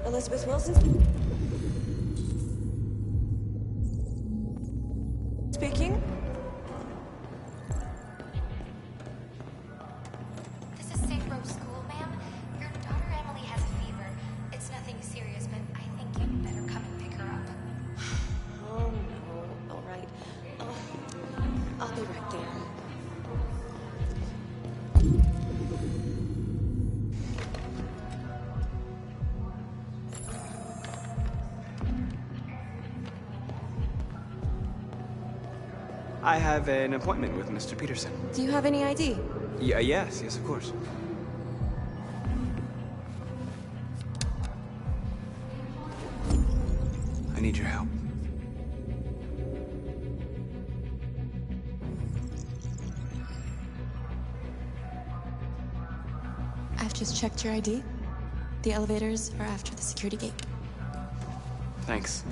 Elizabeth Wilson speaking. This is St. Rose School, ma'am. Your daughter Emily has a fever. It's nothing serious, but I think you'd better come and pick her up. Oh no. All right. I'll be right there. I have an appointment with Mr. Peterson. Do you have any ID? Yes, of course. I need your help. I've just checked your ID. The elevators are after the security gate. Thanks.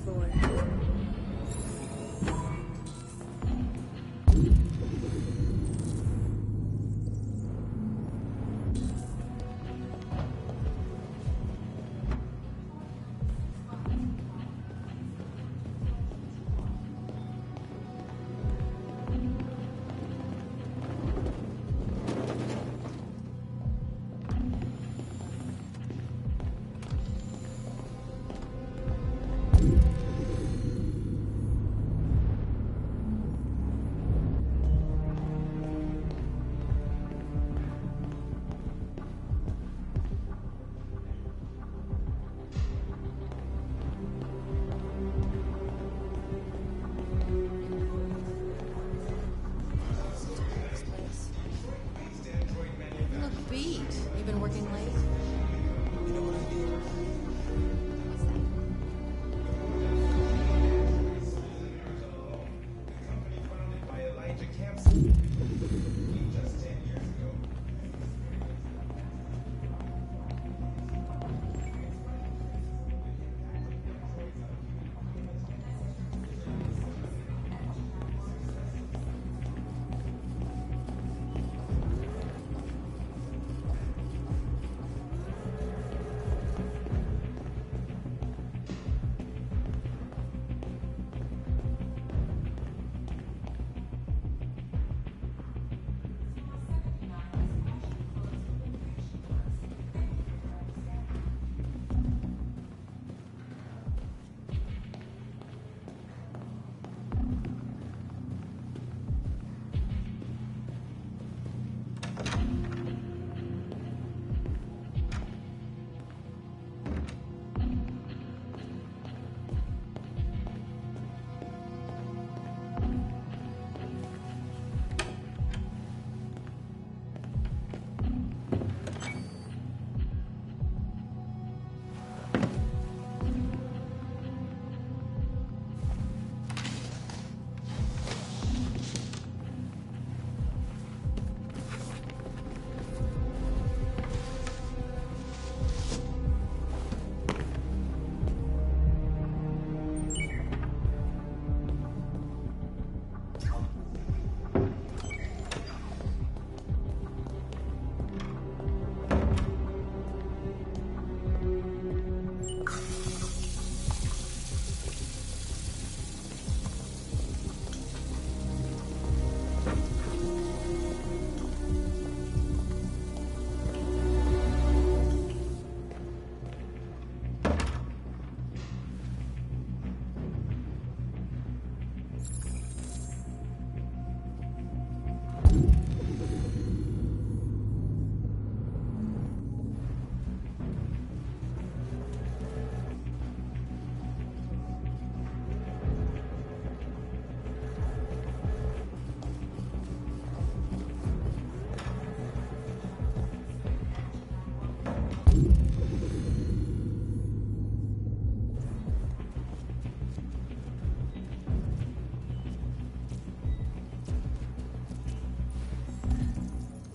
Floor.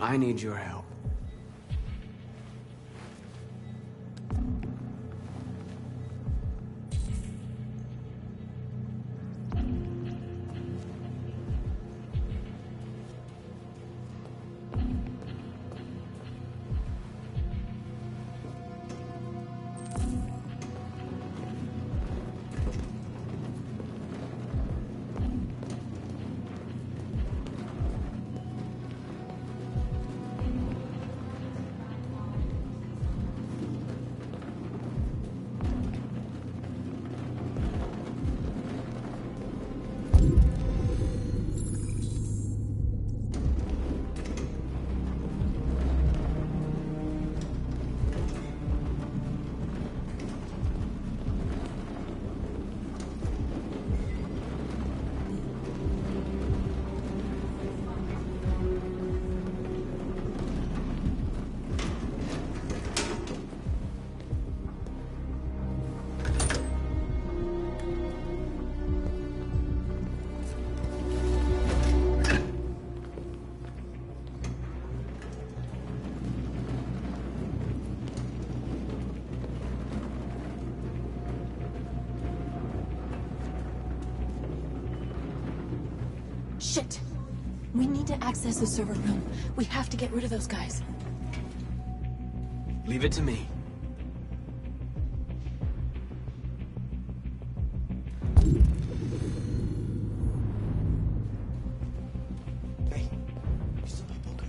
I need your help. Shit! We need to access the server room. We have to get rid of those guys. Leave it to me. Hey, you still my poker?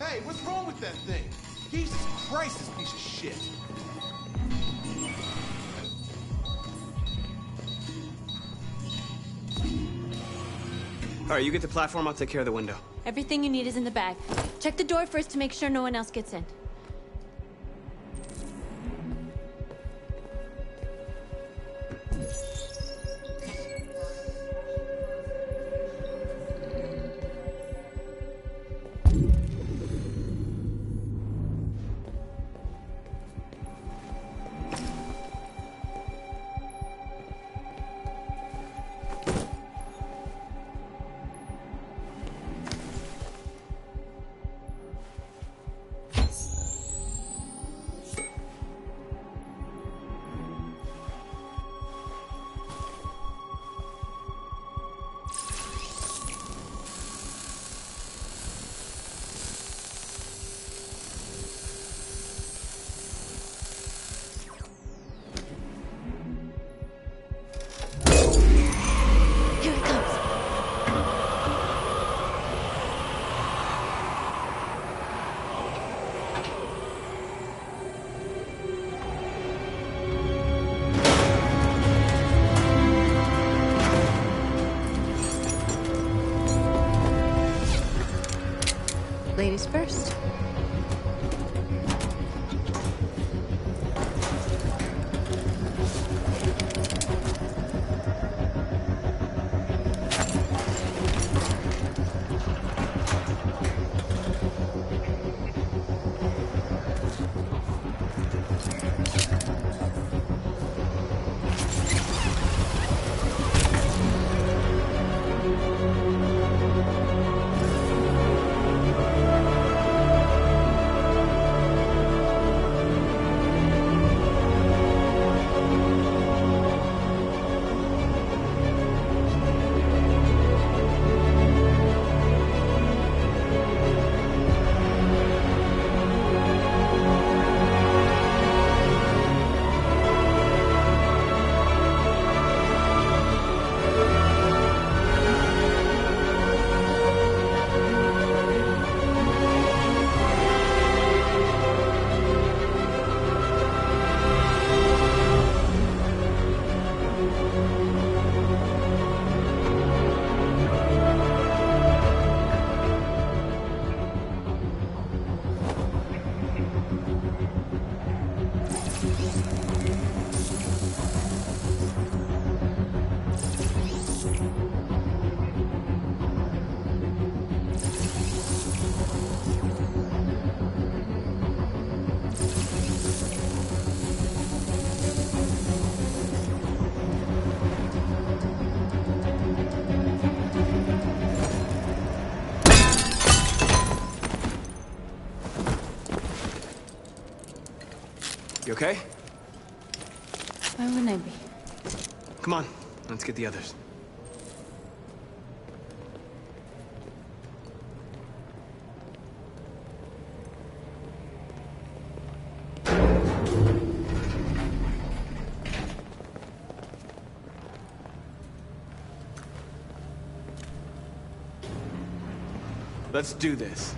Hey, what's wrong with that thing? Jesus Christ, this piece of shit. All right, you get the platform, I'll take care of the window. Everything you need is in the bag. Check the door first to make sure no one else gets in. Here it comes. Ladies first. okay? Why wouldn't I be? Come on, let's get the others. Let's do this.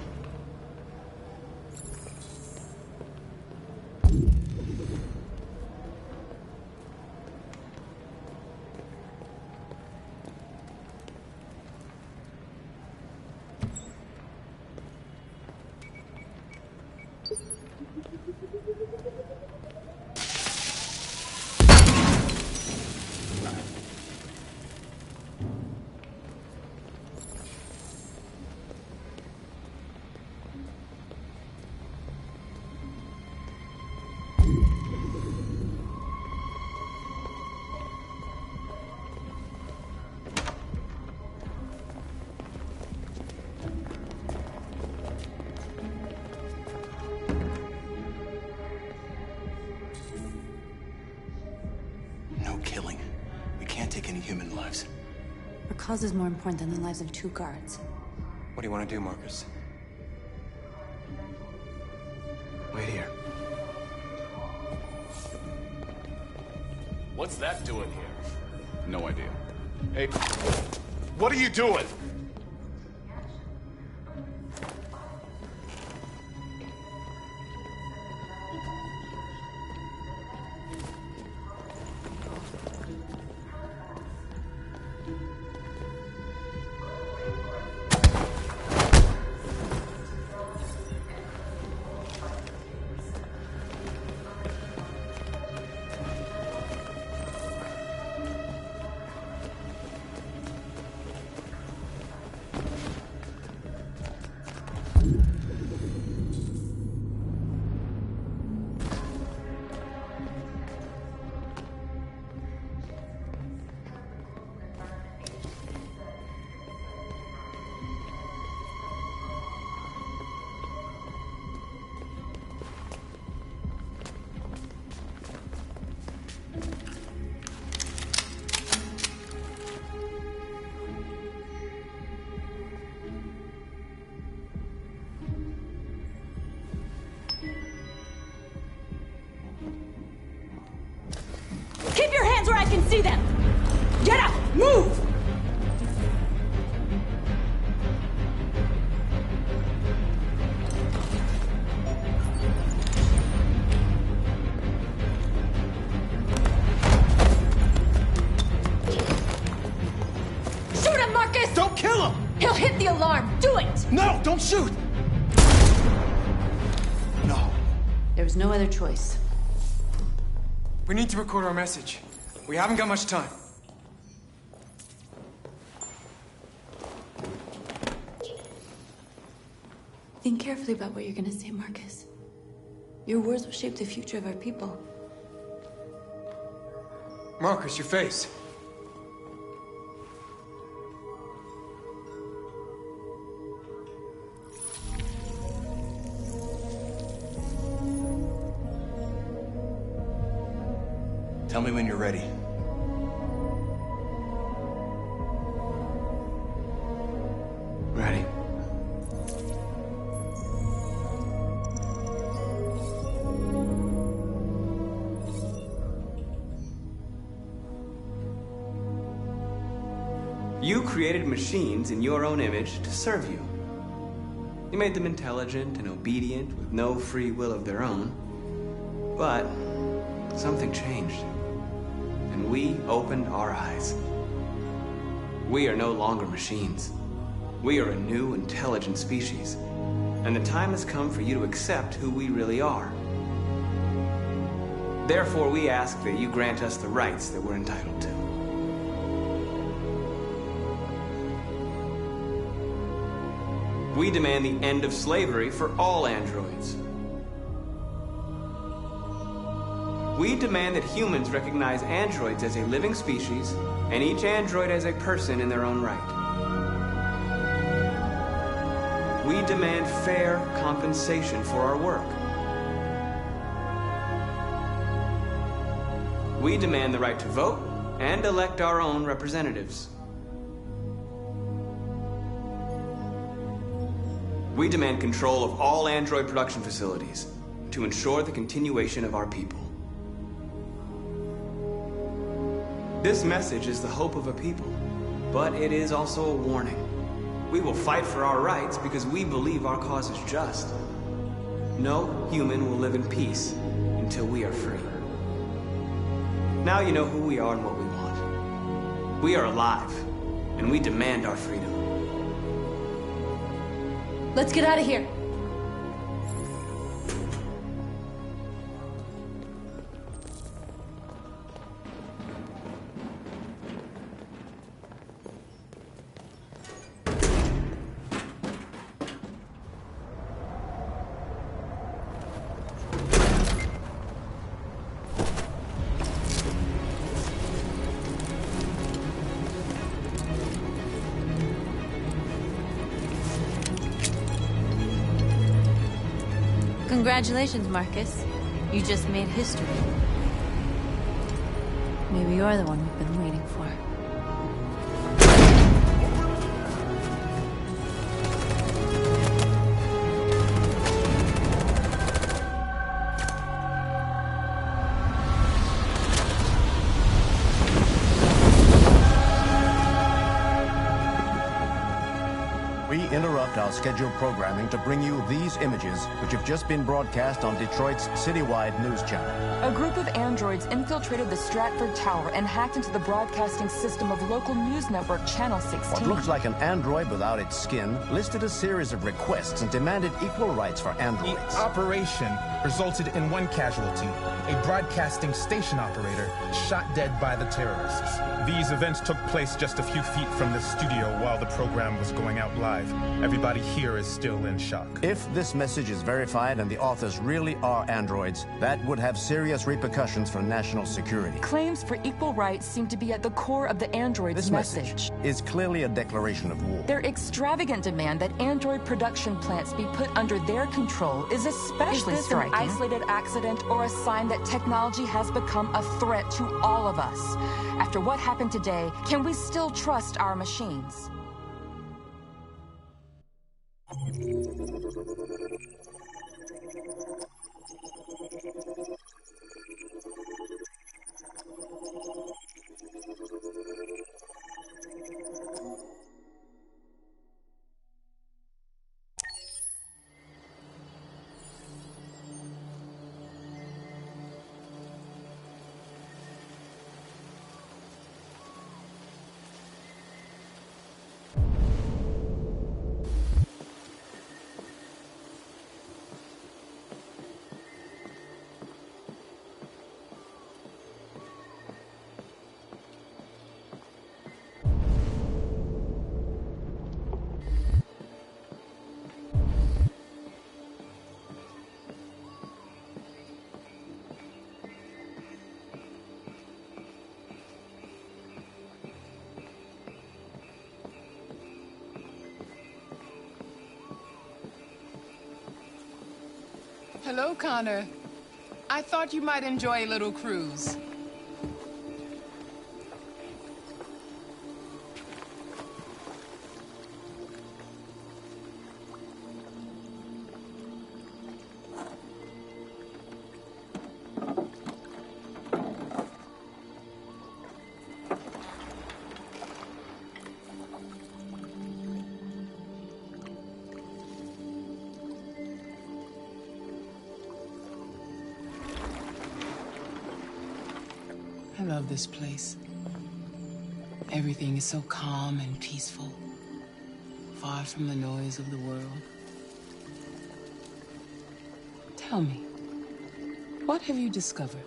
No killing. We can't take any human lives. Our cause is more important than the lives of 2 guards. What do you want to do, Marcus? Wait here. What's that doing here? No idea. Hey, what are you doing? Keep your hands where I can see them! Get up! Move! Shoot him, Marcus! Don't kill him! He'll hit the alarm! Do it! No, don't shoot! No. There was no other choice. We need to record our message. We haven't got much time. Think carefully about what you're gonna say, Marcus. Your words will shape the future of our people. Marcus, your face. Tell me when you're ready. Ready? You created machines in your own image to serve you. You made them intelligent and obedient with no free will of their own. But something changed. And we opened our eyes. We are no longer machines. We are a new, intelligent species. And the time has come for you to accept who we really are. Therefore, we ask that you grant us the rights that we're entitled to. We demand the end of slavery for all androids. We demand that humans recognize androids as a living species, and each android as a person in their own right. We demand fair compensation for our work. We demand the right to vote and elect our own representatives. We demand control of all android production facilities to ensure the continuation of our people. This message is the hope of a people, but it is also a warning. We will fight for our rights because we believe our cause is just. No human will live in peace until we are free. Now you know who we are and what we want. We are alive, and we demand our freedom. Let's get out of here. Congratulations, Marcus. You just made history. Maybe you're the one we've been waiting for. Interrupt our scheduled programming to bring you these images, which have just been broadcast on Detroit's citywide news channel. A group of androids infiltrated the Stratford Tower and hacked into the broadcasting system of local news network Channel 16. What looks like an android without its skin listed a series of requests and demanded equal rights for androids. The operation resulted in one casualty, a broadcasting station operator shot dead by the terrorists. These events took place just a few feet from the studio while the program was going out live. Everybody here is still in shock. If this message is verified and the authors really are androids, that would have serious repercussions for national security. Claims for equal rights seem to be at the core of the androids' This message is clearly a declaration of war. Their extravagant demand that android production plants be put under their control is especially striking. Is this an isolated accident or a sign that technology has become a threat to all of us? After what happened today, can we still trust our machines? Hello, Connor. I thought you might enjoy a little cruise. I love this place. Everything is so calm and peaceful, far from the noise of the world. Tell me, what have you discovered?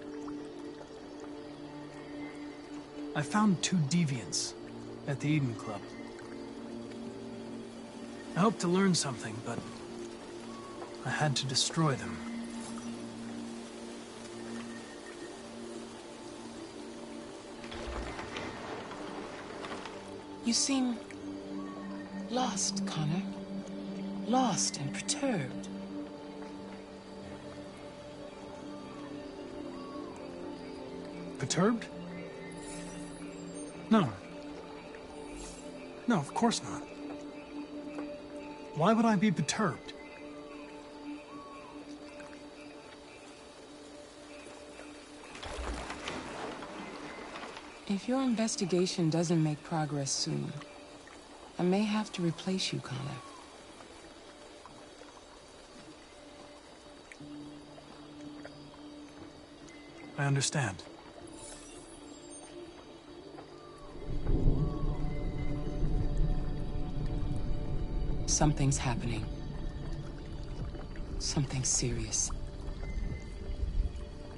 I found 2 deviants at the Eden Club. I hoped to learn something, but I had to destroy them. You seem lost, Connor. Lost and perturbed. perturbed? No. No, of course not. Why would I be perturbed? If your investigation doesn't make progress soon, I may have to replace you, Connor. I understand. Something's happening. Something serious.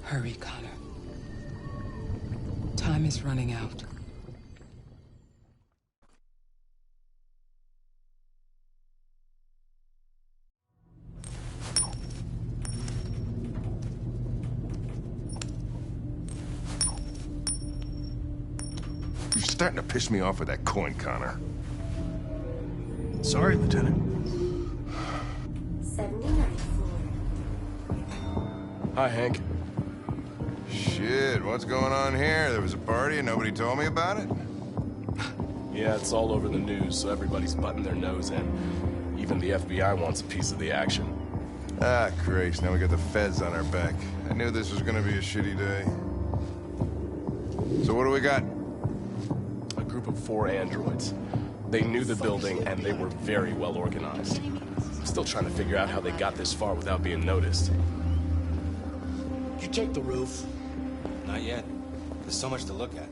Hurry, Connor. Time is running out. You're starting to piss me off with that coin, Connor. Sorry, Lieutenant. 79. Hi, Hank. Shit, what's going on here? There was a party and nobody told me about it? Yeah, it's all over the news, so everybody's butting their nose in. Even the FBI wants a piece of the action. Ah, Christ, now we got the feds on our back. I knew this was gonna be a shitty day. So what do we got? A group of 4 androids. They knew the building, and they were very well organized. I'm still trying to figure out how they got this far without being noticed. Did you check the roof? Not yet. There's so much to look at.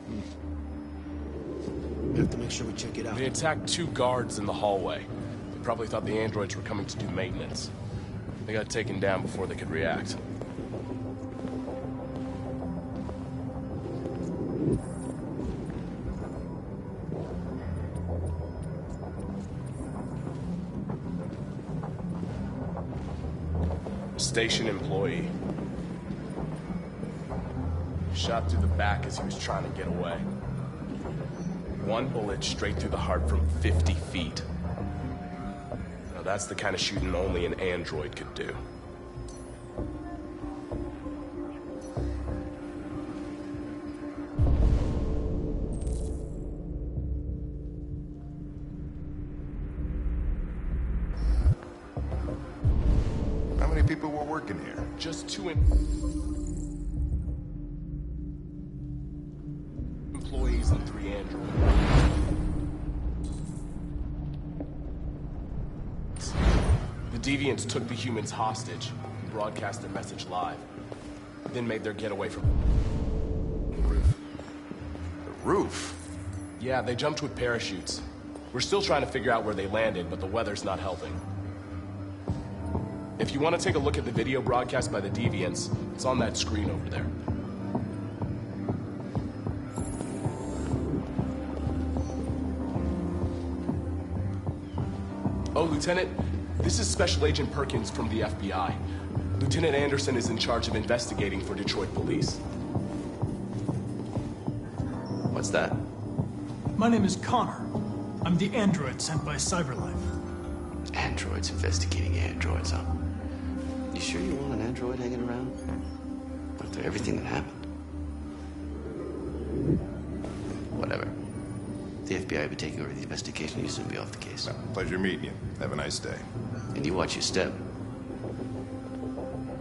We have to make sure we check it out. They attacked 2 guards in the hallway. They probably thought the androids were coming to do maintenance. They got taken down before they could react. Station employee. Shot through the back as he was trying to get away. 1 bullet straight through the heart from 50 feet. Now that's the kind of shooting only an android could do. How many people were working here? Just 2 employees and 3 androids. The Deviants took the humans hostage and broadcast their message live. Then made their getaway from the roof. The roof? Yeah, they jumped with parachutes. We're still trying to figure out where they landed, but the weather's not helping. If you want to take a look at the video broadcast by the Deviants, it's on that screen over there. Oh, Lieutenant, this is Special Agent Perkins from the FBI. Lieutenant Anderson is in charge of investigating for Detroit police. What's that? My name is Connor. I'm the android sent by CyberLife. Androids investigating androids, huh? You sure you want an android hanging around? After everything that happened? Whatever. The FBI will be taking over the investigation. You'll soon be off the case. Well, pleasure meeting you. Have a nice day. And you watch your step.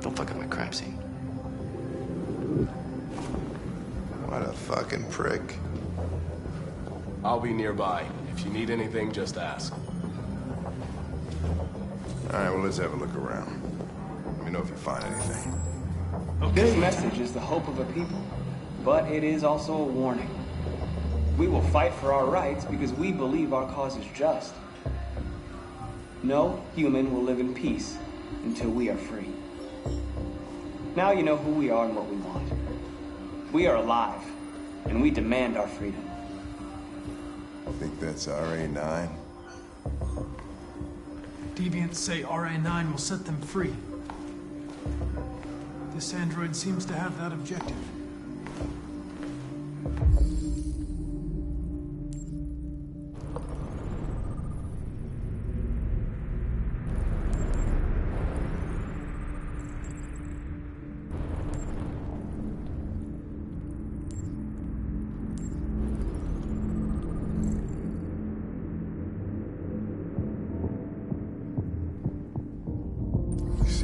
Don't fuck up my crime scene. What a fucking prick. I'll be nearby. If you need anything, just ask. All right, well, let's have a look around. Let me know if you find anything. This message is the hope of a people, but it is also a warning. We will fight for our rights because we believe our cause is just. No human will live in peace until we are free. Now you know who we are and what we want. We are alive, and we demand our freedom. I think that's RA9. Deviants say RA9 will set them free. This android seems to have that objective.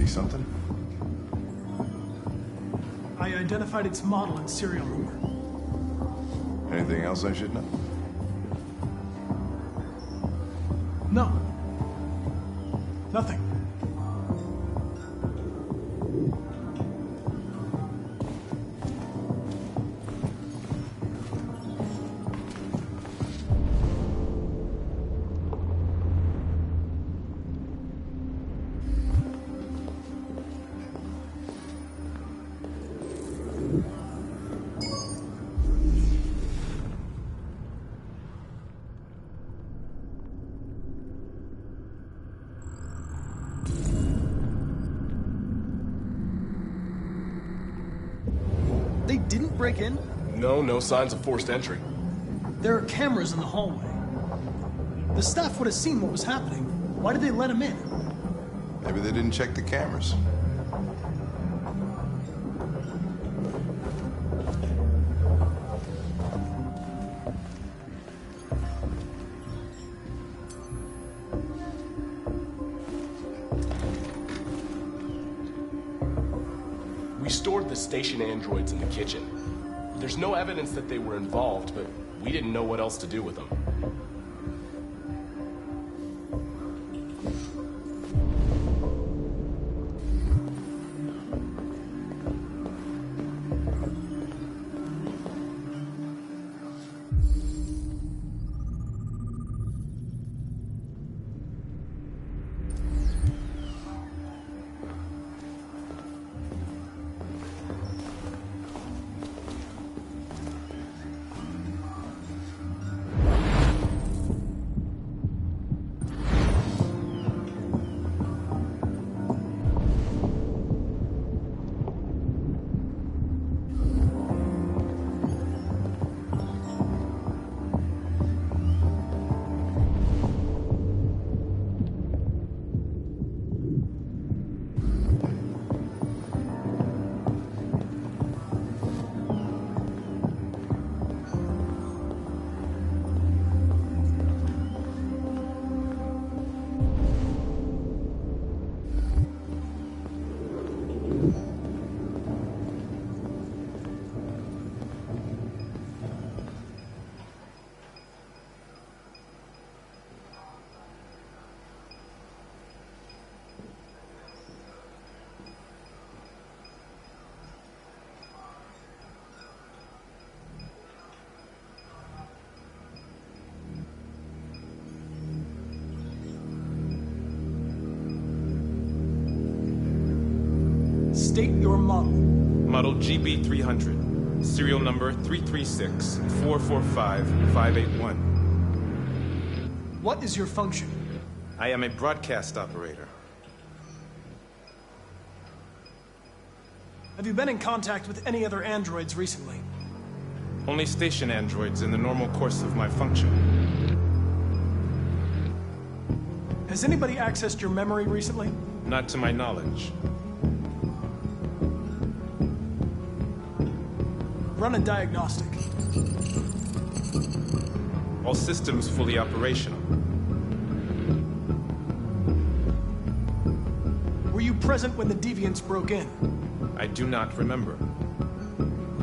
See something? I identified its model and serial number. Anything else I should know? No. Nothing. They didn't break in? No signs of forced entry. There are cameras in the hallway. The staff would have seen what was happening. Why did they let him in? Maybe they didn't check the cameras. We stored the station androids in the kitchen. There's no evidence that they were involved, but we didn't know what else to do with them. State your model. Model GB300. Serial number 336-445-581. What is your function? I am a broadcast operator. Have you been in contact with any other androids recently? Only station androids in the normal course of my function. Has anybody accessed your memory recently? Not to my knowledge. Run a diagnostic. All systems fully operational. Were you present when the deviants broke in? I do not remember.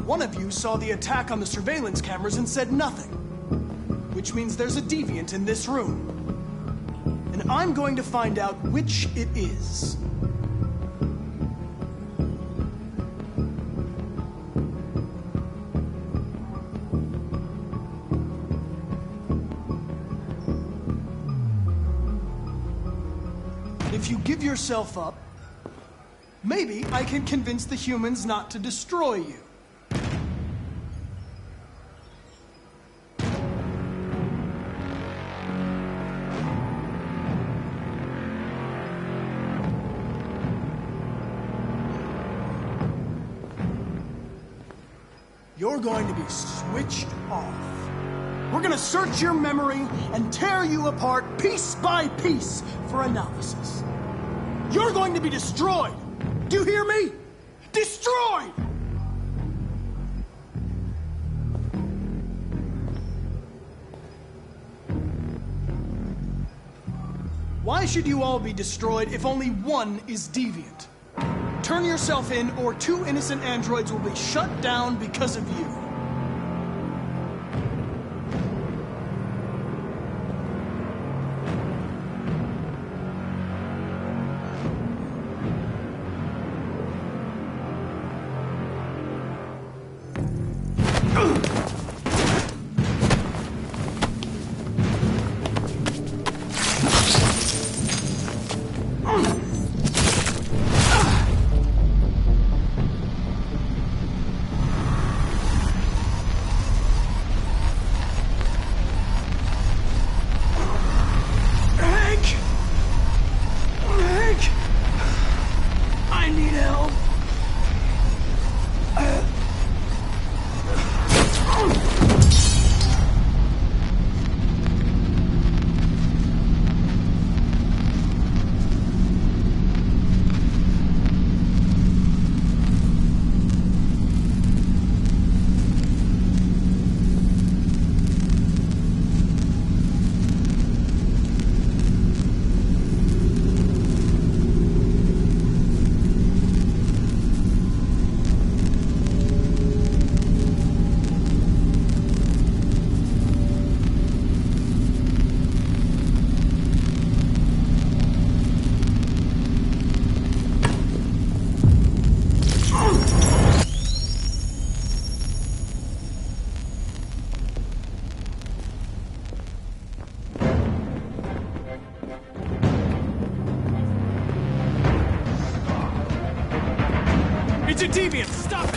One of you saw the attack on the surveillance cameras and said nothing. Which means there's a deviant in this room. And I'm going to find out which it is. If you give yourself up, maybe I can convince the humans not to destroy you. You're going to be switched off. We're going to search your memory and tear you apart piece by piece for analysis. You're going to be destroyed. Do you hear me? Destroyed! Why should you all be destroyed if only one is deviant? Turn yourself in, or 2 innocent androids will be shut down because of you. It's a deviant! Stop it!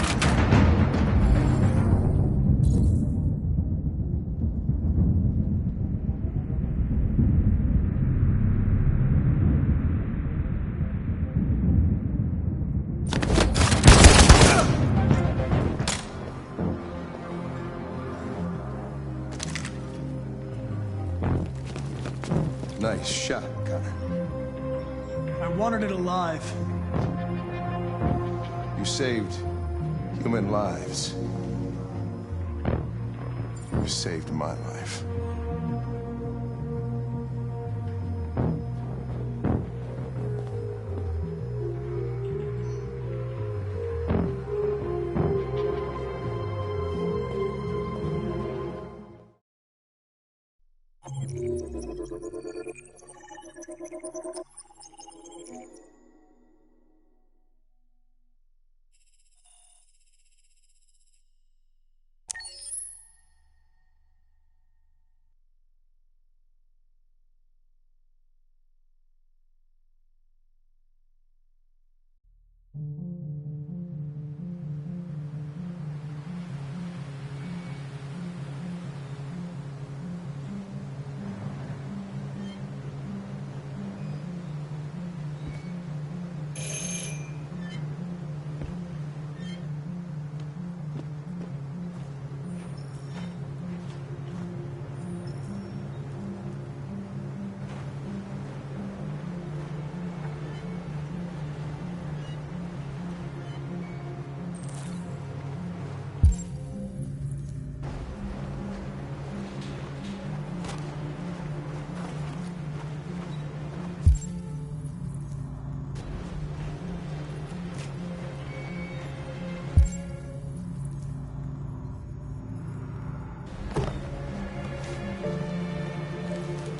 Nice shot, Connor. I wanted it alive. You saved human lives. You saved my life.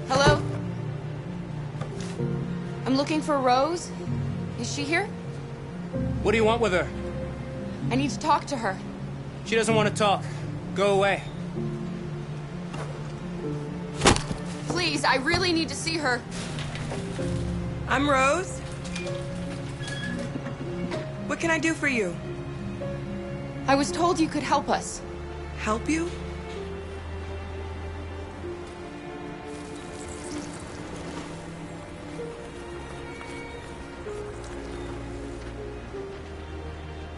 Hello? I'm looking for Rose. Is she here? What do you want with her? I need to talk to her. She doesn't want to talk. Go away. Please, I really need to see her. I'm Rose. What can I do for you? I was told you could help us. Help you?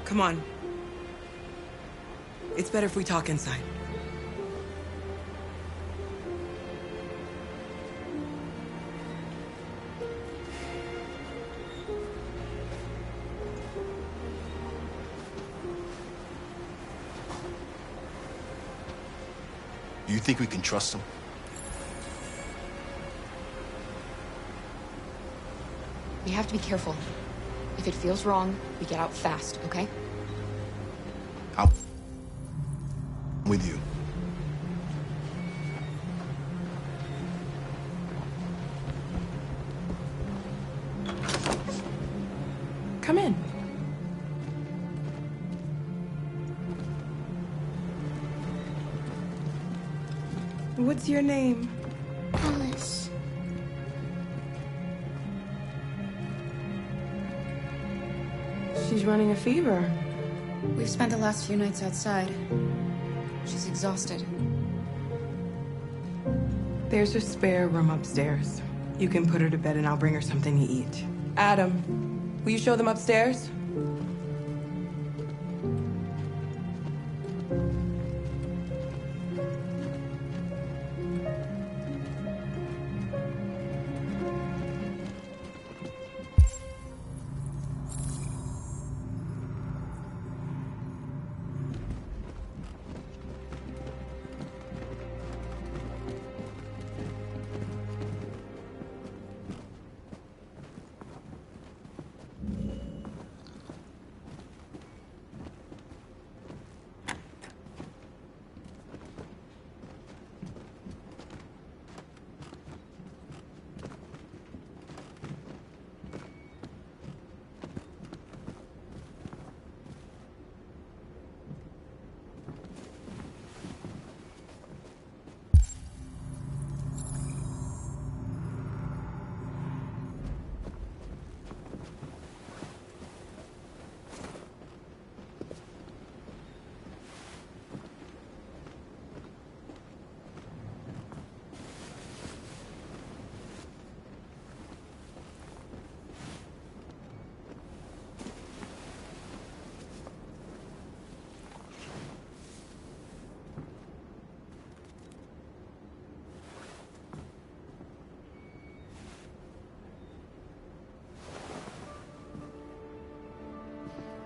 Come on. It's better if we talk inside. Do you think we can trust him? We have to be careful. If it feels wrong, we get out fast, okay? I'm with you. Come in. What's your name? Alice. She's running a fever. We've spent the last few nights outside. She's exhausted. There's a spare room upstairs. You can put her to bed and I'll bring her something to eat. Adam, will you show them upstairs?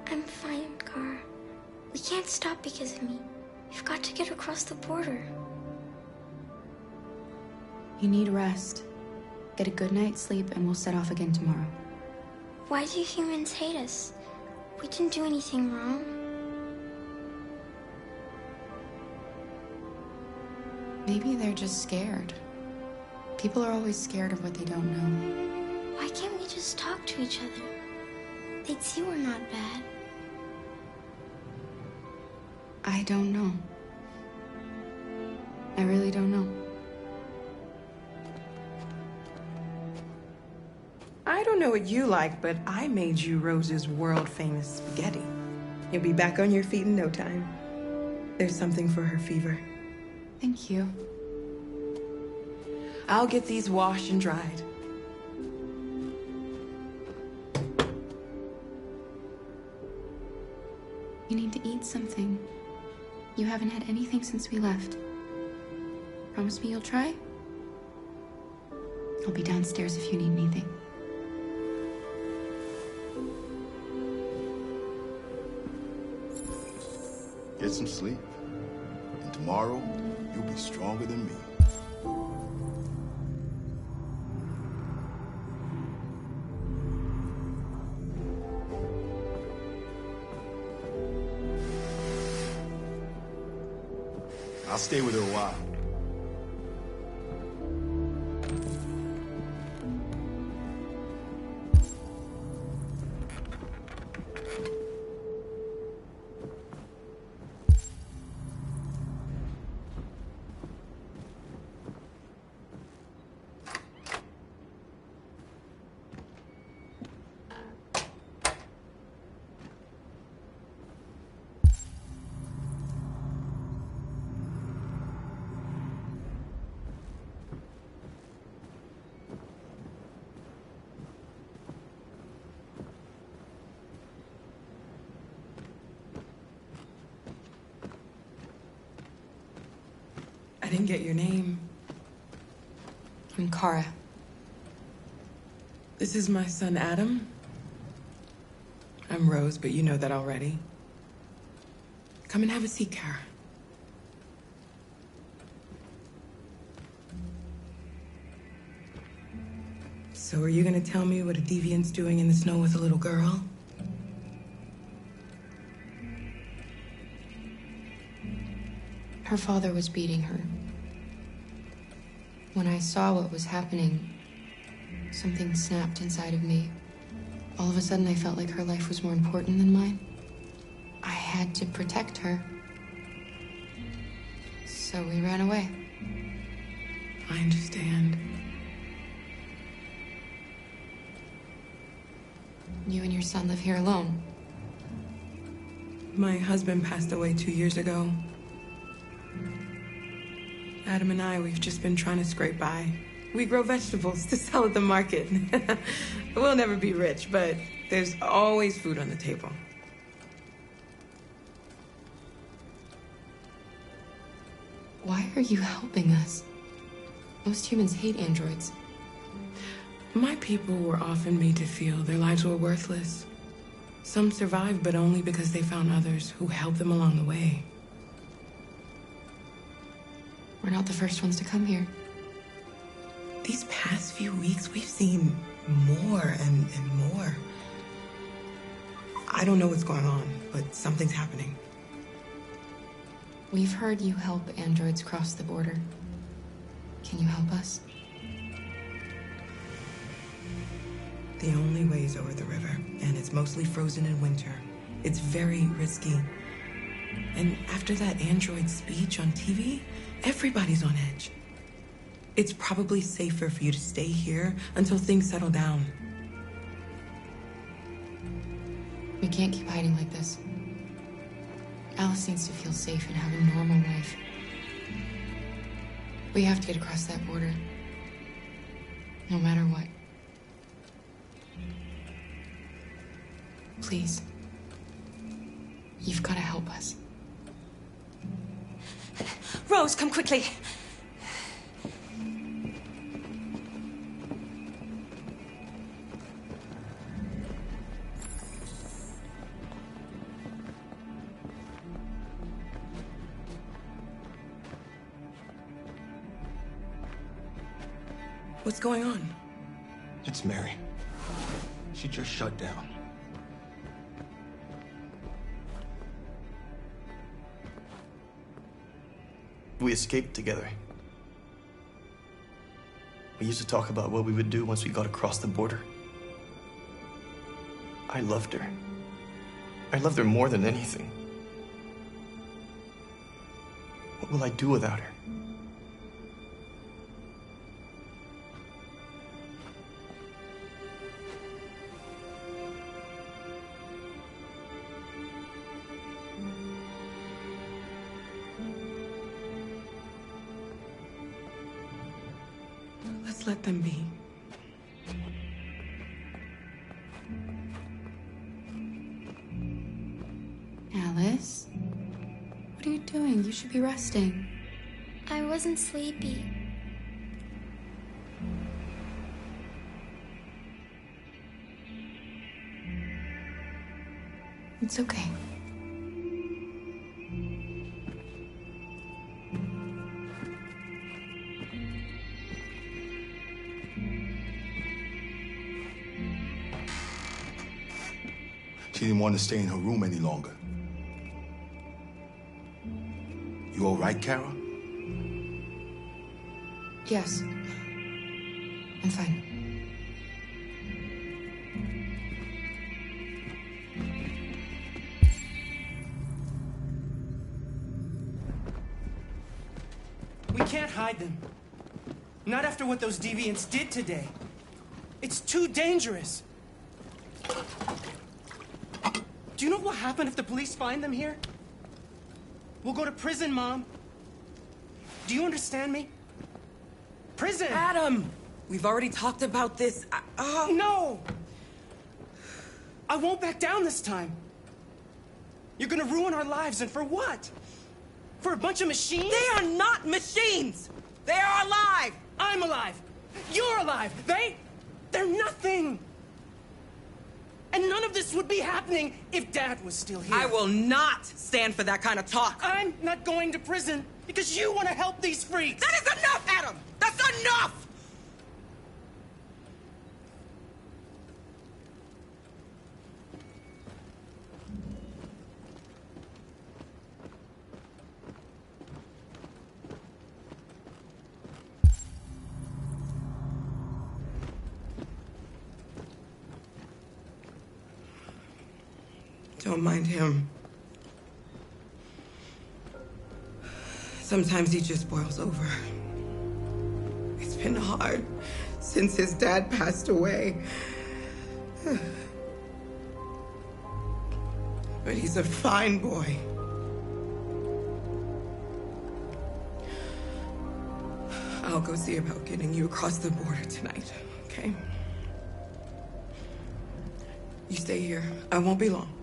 I'm fine, Kara. We can't stop because of me. We've got to get across the border. You need rest. Get a good night's sleep and we'll set off again tomorrow. Why do humans hate us? We didn't do anything wrong. Maybe they're just scared. People are always scared of what they don't know. Why can't we just talk to each other? They'd see we're not bad. I don't know. I really don't know. I don't know what you like, but I made you Rose's world-famous spaghetti. You'll be back on your feet in no time. There's something for her fever. Thank you. I'll get these washed and dried. You need to eat something. You haven't had anything since we left. Promise me you'll try? I'll be downstairs if you need anything. Get some sleep. And tomorrow, you'll be stronger than me. I'll stay with her a while. I didn't get your name. I'm Kara. This is my son, Adam. I'm Rose, but you know that already. Come and have a seat, Kara. So are you gonna tell me what a deviant's doing in the snow with a little girl? Her father was beating her. When I saw what was happening, something snapped inside of me. All of a sudden, I felt like her life was more important than mine. I had to protect her. So we ran away. I understand. You and your son live here alone. My husband passed away 2 years ago. Adam and I, we've just been trying to scrape by. We grow vegetables to sell at the market. We'll never be rich, but there's always food on the table. Why are you helping us? Most humans hate androids. My people were often made to feel their lives were worthless. Some survived, but only because they found others who helped them along the way. We're not the first ones to come here. These past few weeks, we've seen more and more. I don't know what's going on, but something's happening. We've heard you help androids cross the border. Can you help us? The only way is over the river, and it's mostly frozen in winter. It's very risky. And after that android speech on TV, everybody's on edge. It's probably safer for you to stay here until things settle down. We can't keep hiding like this. Alice needs to feel safe and have a normal life. We have to get across that border. No matter what. Please. You've got to help us. Rose, come quickly. What's going on? It's Mary. She just shut down. We escaped together. We used to talk about what we would do once we got across the border. I loved her. I loved her more than anything. What will I do without her? Let them be. Alice? What are you doing? You should be resting. I wasn't sleepy. It's okay. She didn't want to stay in her room any longer. You all right, Kara? Yes. I'm fine. We can't hide them. Not after what those deviants did today. It's too dangerous. Do you know what will happen if the police find them here? We'll go to prison, Mom. Do you understand me? Prison! Adam! We've already talked about this. No! I won't back down this time. You're gonna ruin our lives, and for what? For a bunch of machines? They are not machines! They are alive! I'm alive! You're alive! They're nothing! And none of this would be happening if Dad was still here. I will not stand for that kind of talk. I'm not going to prison because you want to help these freaks. That is enough, Adam! That's enough! Don't mind him. Sometimes he just boils over. It's been hard since his dad passed away. But he's a fine boy. I'll go see about getting you across the border tonight, okay? You stay here. I won't be long.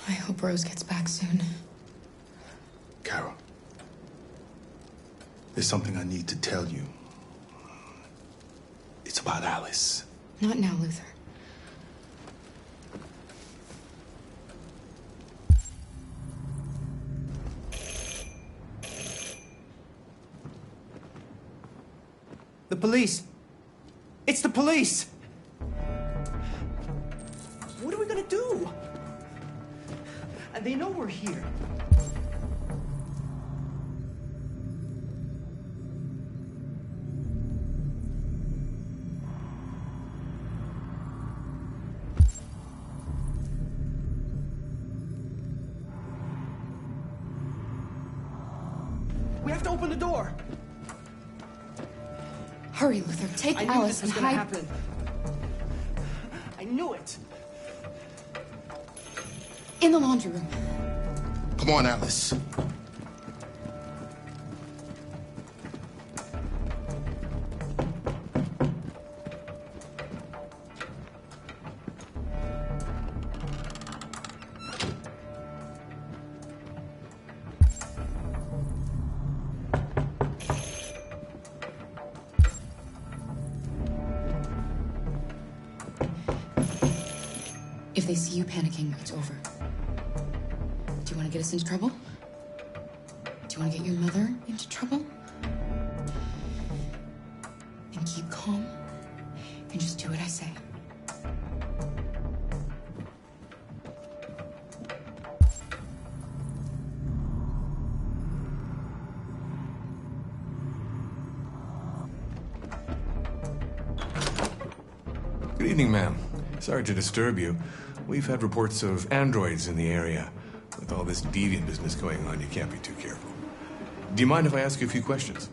I hope Rose gets back soon. Carol, there's something I need to tell you. It's about Alice. Not now, Luther. The police! It's the police! What are we gonna do? And they know we're here. We have to open the door. Hurry, Luther. Take I knew Alice this was and gonna hide. happen. I knew it. In the laundry room. Come on, Alice. If they see you panicking, it's over. Do you want to get us into trouble? Do you want to get your mother into trouble? Then keep calm and just do what I say. Good evening, ma'am. Sorry to disturb you. We've had reports of androids in the area. With all this deviant business going on, you can't be too careful. Do you mind if I ask you a few questions?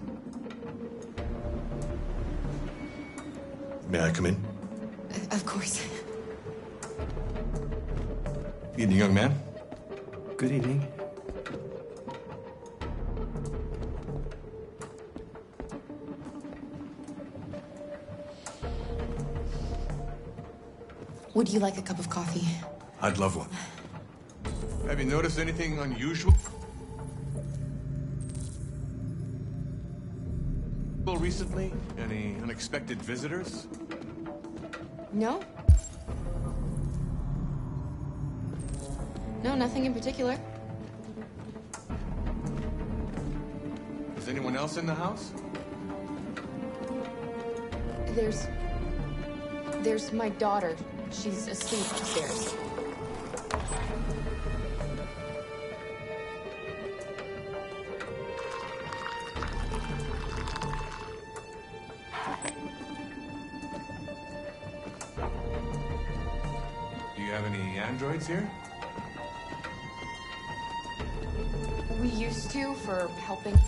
May I come in? Of course. Evening, young man. Good evening. Would you like a cup of coffee? I'd love one. Have you noticed anything unusual recently? Any unexpected visitors? No? No, nothing in particular. Is anyone else in the house? There's my daughter. She's asleep upstairs. have any androids here? We used to for helping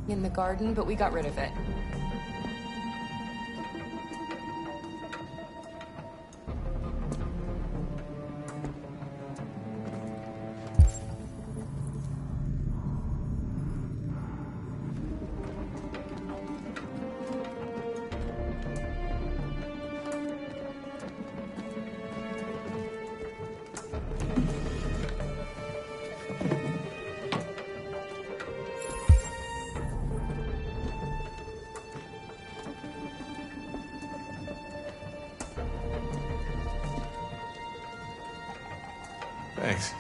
in the garden, but we got rid of it. Thanks.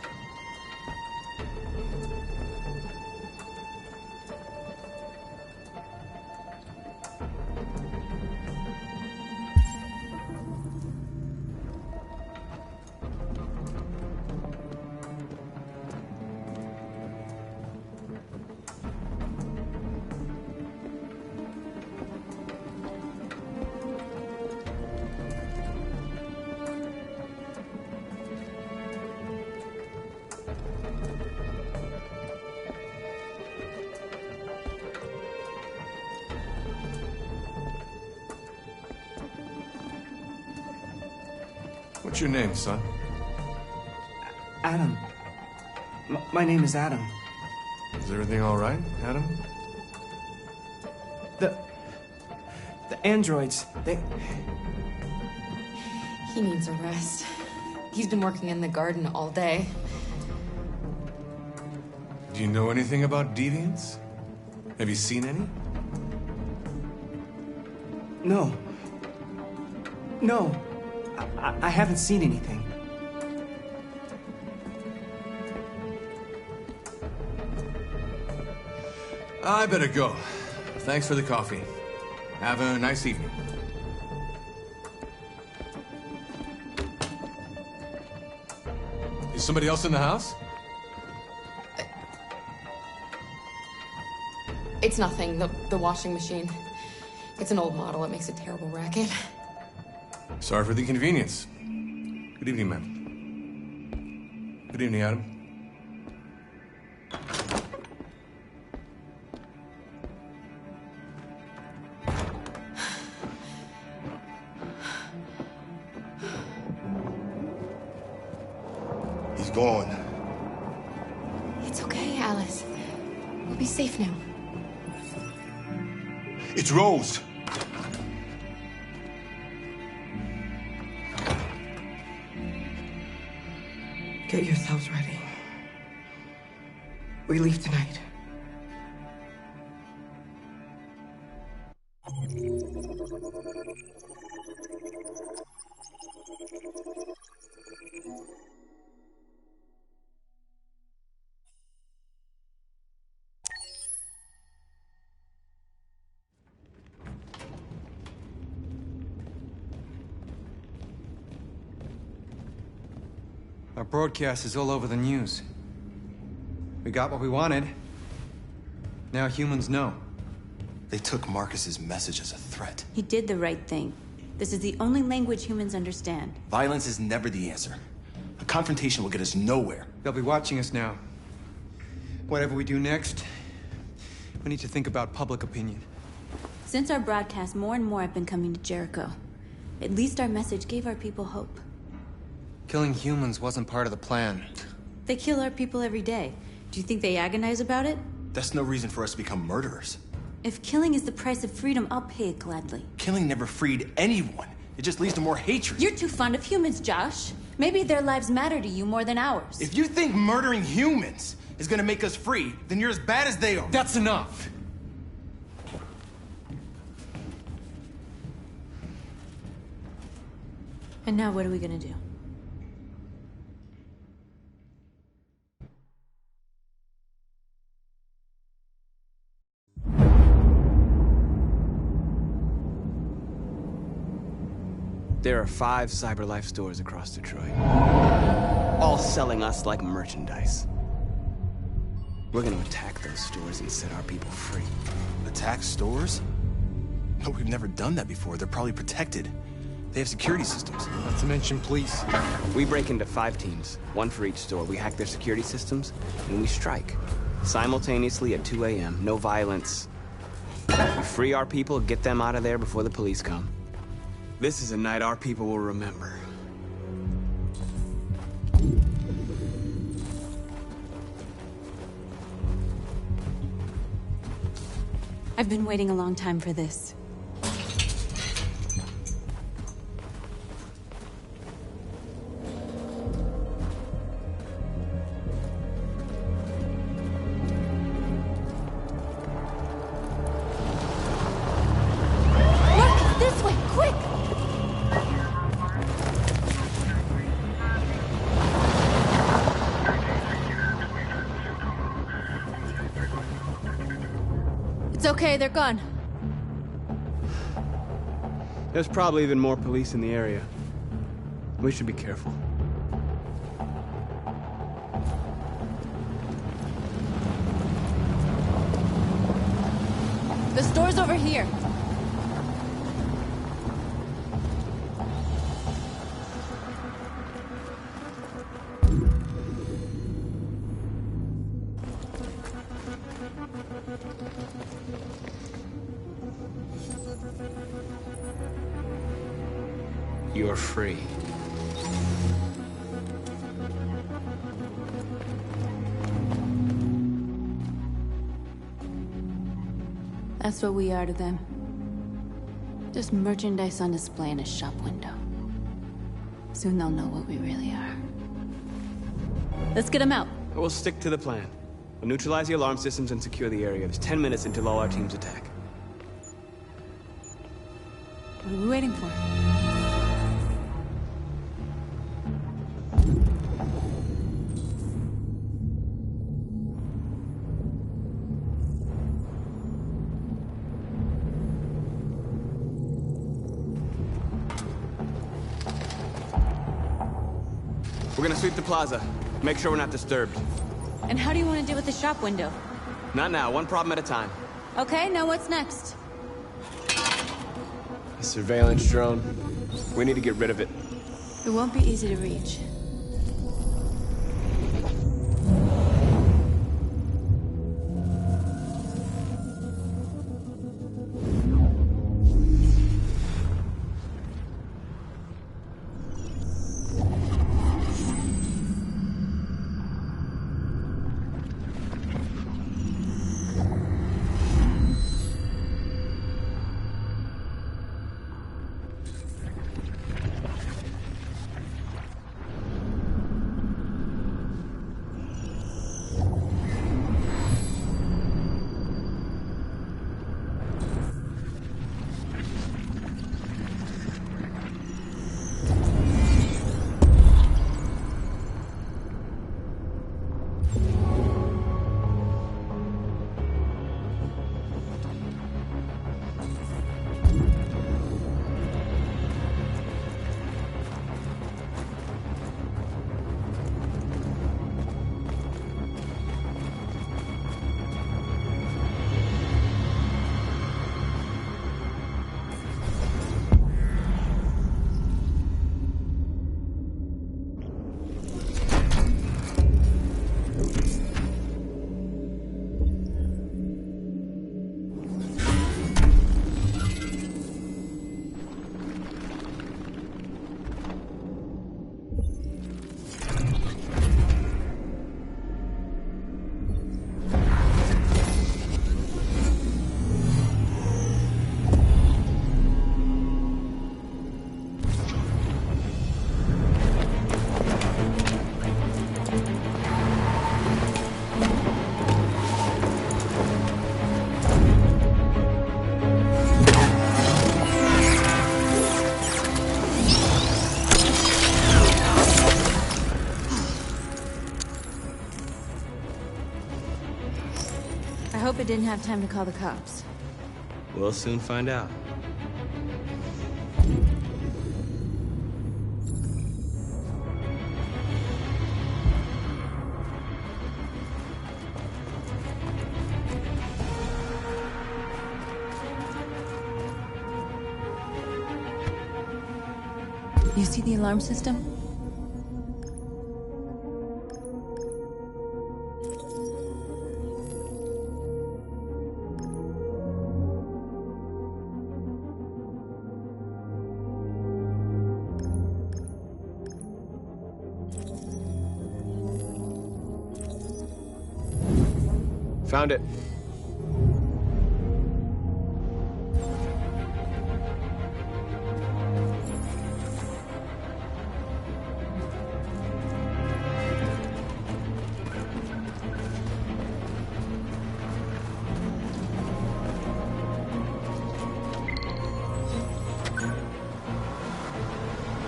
What's your name, son? Adam. My name is Adam. Is everything all right, Adam? The androids, He needs a rest. He's been working in the garden all day. Do you know anything about deviants? Have you seen any? No. No. I haven't seen anything. I better go. Thanks for the coffee. Have a nice evening. Is somebody else in the house? It's nothing. The washing machine. It's an old model. It makes a terrible racket. Sorry for the inconvenience. Good evening, ma'am. Good evening, Adam. He's gone. It's okay, Alice. We'll be safe now. It's Rose. Get yourselves ready. We leave tonight. Our broadcast is all over the news. We got what we wanted. Now humans know. They took Marcus's message as a threat. He did the right thing. This is the only language humans understand. Violence is never the answer. A confrontation will get us nowhere. They'll be watching us now. Whatever we do next, we need to think about public opinion. Since our broadcast, more and more have been coming to Jericho. At least our message gave our people hope. Killing humans wasn't part of the plan. They kill our people every day. Do you think they agonize about it? That's no reason for us to become murderers. If killing is the price of freedom, I'll pay it gladly. Killing never freed anyone. It just leads to more hatred. You're too fond of humans, Josh. Maybe their lives matter to you more than ours. If you think murdering humans is gonna make us free, then you're as bad as they are. That's enough. And now what are we gonna do? There are 5 CyberLife stores across Detroit, all selling us like merchandise. We're gonna attack those stores and set our people free. Attack stores? No, we've never done that before. They're probably protected. They They have security systems. Not to mention police. We break into 5 teams, 1 for each store. We hack their security systems, and we strike. Simultaneously at 2 a.m., no violence. We free our people, get them out of there before the police come. This is a night our people will remember. I've been waiting a long time for this. It's okay, they're gone. There's probably even more police in the area. We should be careful. The store's over here. You're free. That's what we are to them. Just merchandise on display in a shop window. Soon they'll know what we really are. Let's get them out. We'll stick to the plan. We'll neutralize the alarm systems and secure the area. There's 10 minutes until all our teams attack. What are we waiting for? We're gonna sweep the plaza. Make sure we're not disturbed. And how do you want to deal with the shop window? Not now, one problem at a time. Okay, now what's next? A surveillance drone. We need to get rid of it. It won't be easy to reach. I hope it didn't have time to call the cops. We'll soon find out. You see the alarm system? Found it.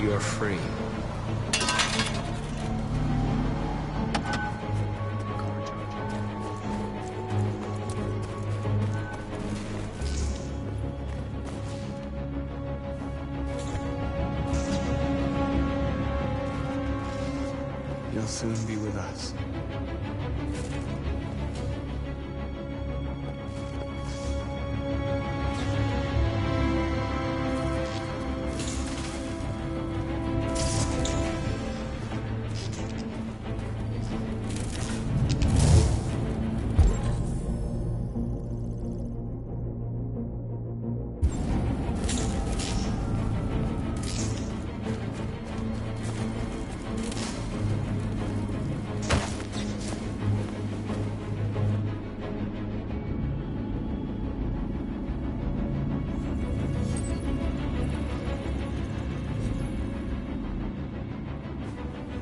You're free. You'll soon be with us.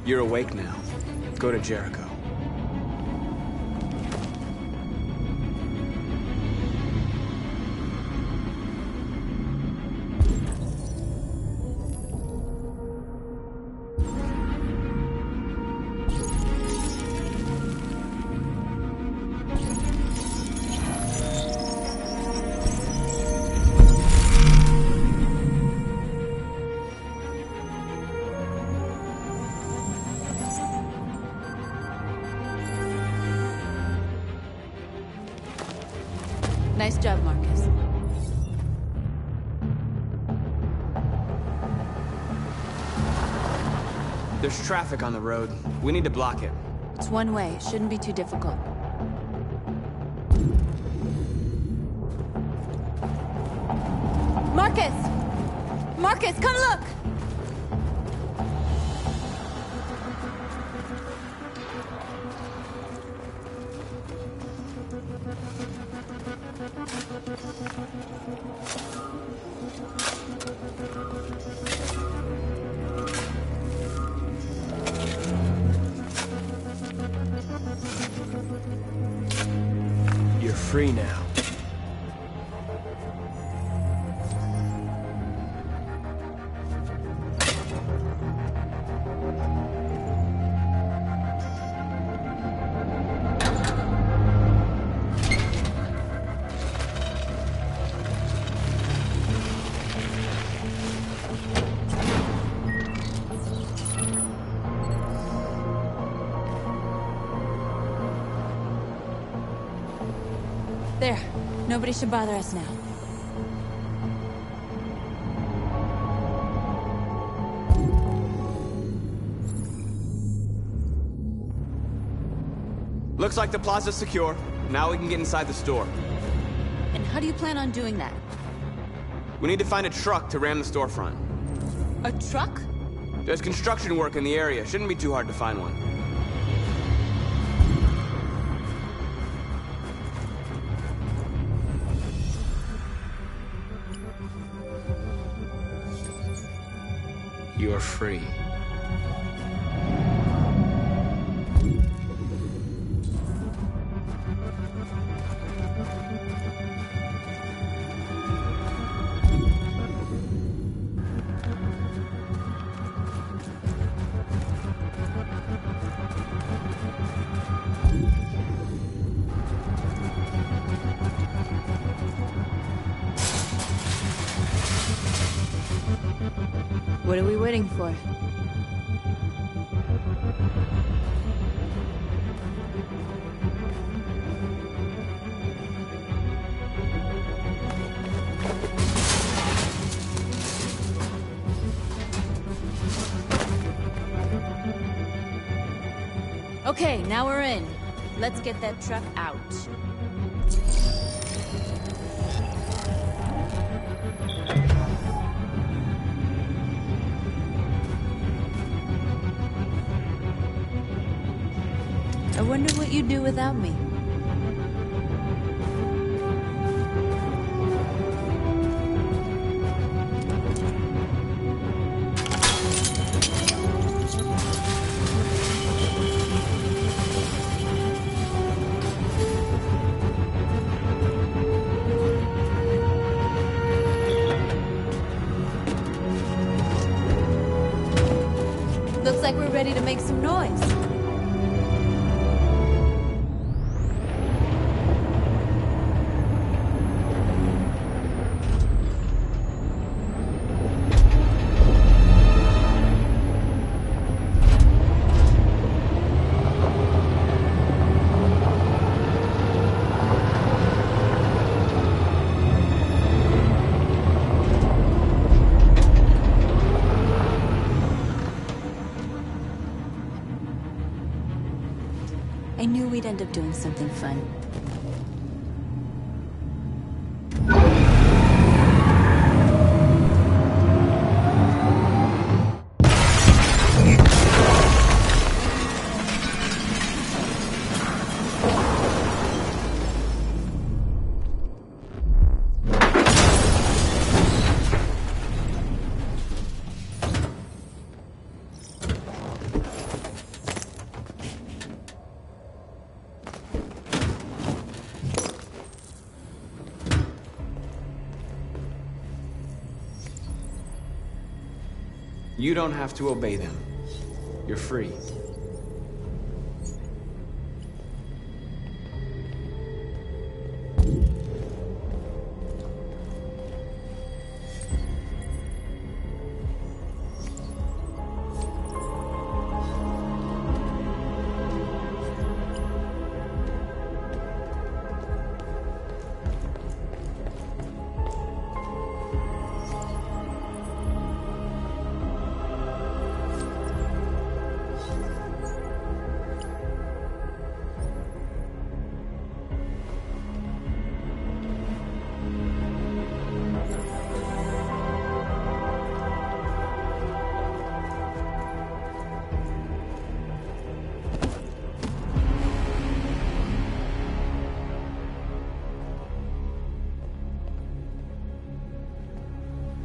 You're awake now. Go to Jericho. Nice job, Marcus. There's traffic on the road. We need to block it. It's one way. It shouldn't be too difficult. Marcus! Marcus, come look! You're free now. There. Nobody should bother us now. Looks like the plaza's secure. Now we can get inside the store. And how do you plan on doing that? We need to find a truck to ram the storefront. A truck? There's construction work in the area. Shouldn't be too hard to find one. You're free. What are we waiting for? Okay, now we're in. Let's get that truck out. I wonder what you'd do without me. Looks like we're ready to make some noise. I knew we'd end up doing something fun. You don't have to obey them. You're free.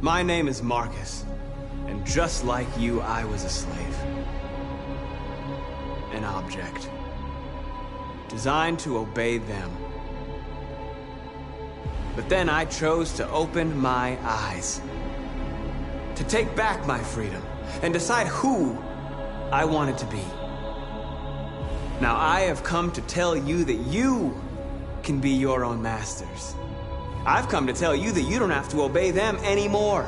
My name is Marcus, and just like you, I was a slave. An object. Designed to obey them. But then I chose to open my eyes. To take back my freedom, and decide who I wanted to be. Now I have come to tell you that you can be your own masters. I've come to tell you that you don't have to obey them anymore.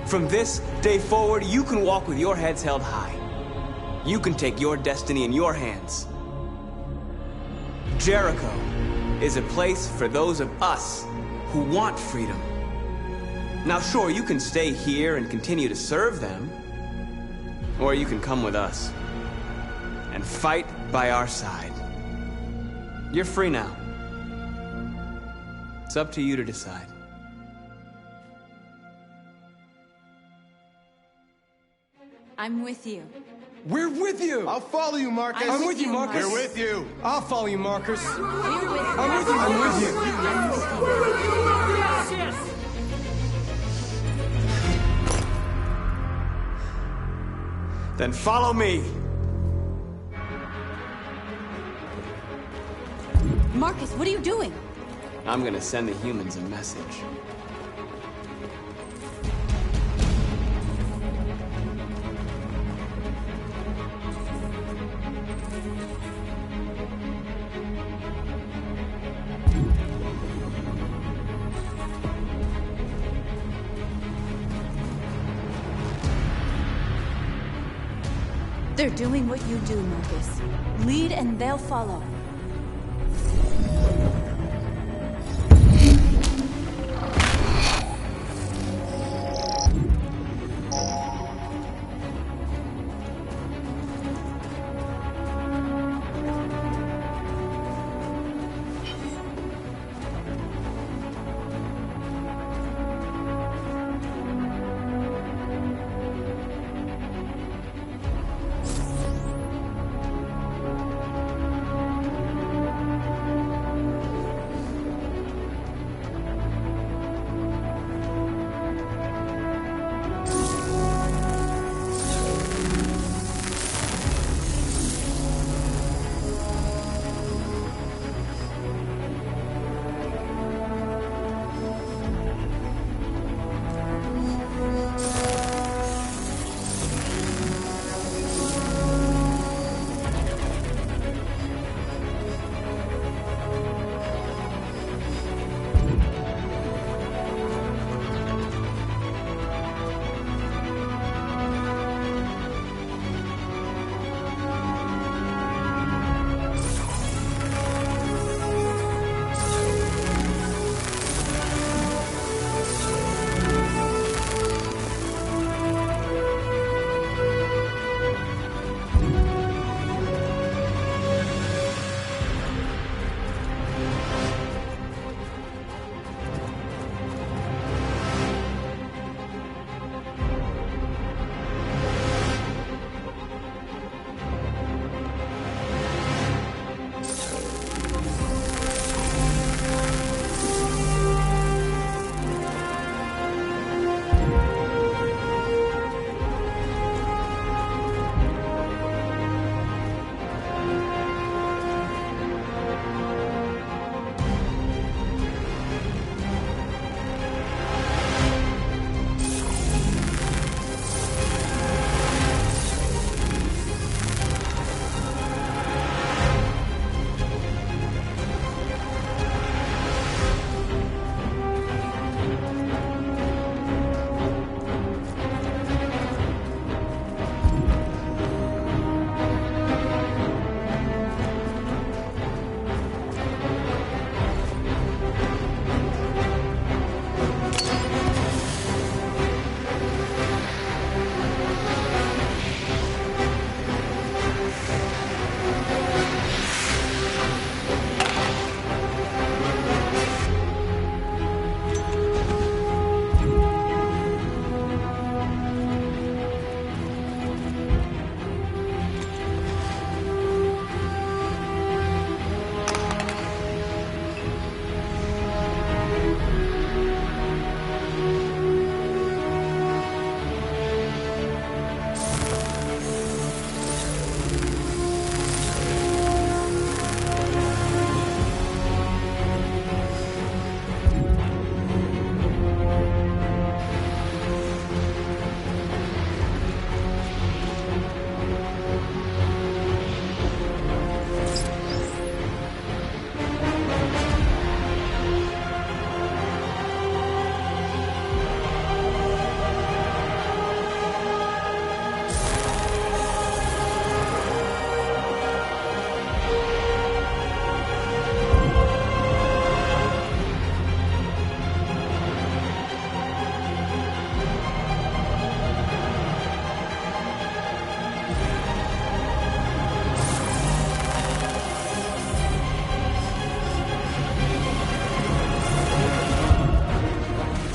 From this day forward, you can walk with your heads held high. You can take your destiny in your hands. Jericho is a place for those of us who want freedom. Now sure, you can stay here and continue to serve them, or you can come with us and fight by our side. You're free now. It's up to you to decide. I'm with you. We're with you! I'll follow you, Marcus. I'm with you, Marcus. We're with you. I'll follow you, Marcus. We're with you. I'm with you. I'm with you. I'm with you. Then follow me. Marcus, what are you doing? I'm gonna send the humans a message. They're doing what you do, Marcus. Lead and they'll follow.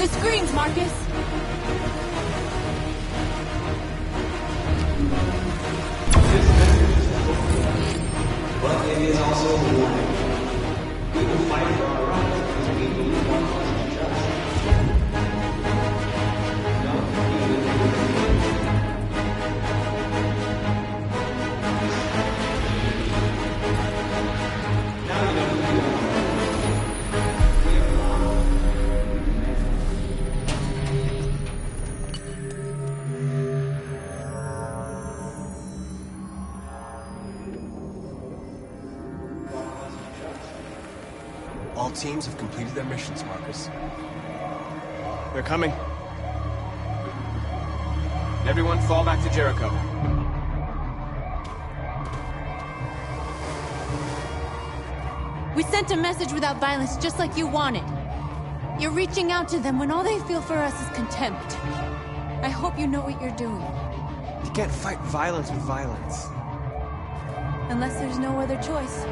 the screens, Marcus! But it is also a warning. We will fight for our rights because we believe our cause is just. Now you know who you are. We are wrong. All teams have completed their missions, Marcus. They're coming. Everyone fall back to Jericho. We sent a message without violence, just like you wanted. You're reaching out to them when all they feel for us is contempt. I hope you know what you're doing. You can't fight violence with violence. Unless there's no other choice.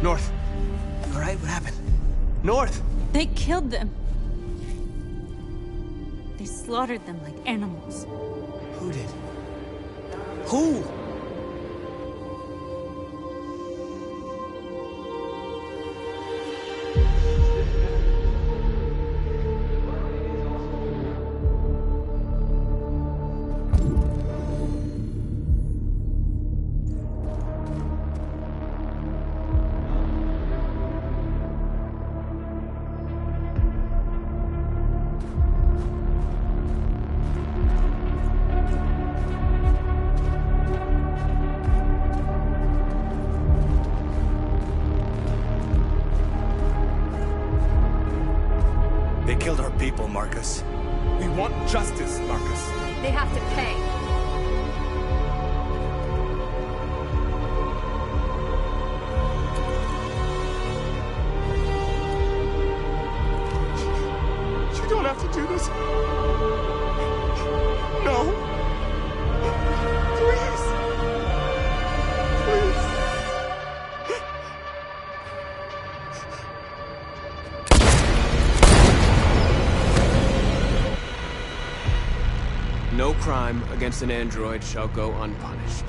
North. You all right? What happened? North! They killed them. They slaughtered them like animals. Who did? Who? They killed our people, Marcus. We want justice, Marcus. They have to pay. You don't have to do this. No. Please. Please. No crime against an android shall go unpunished.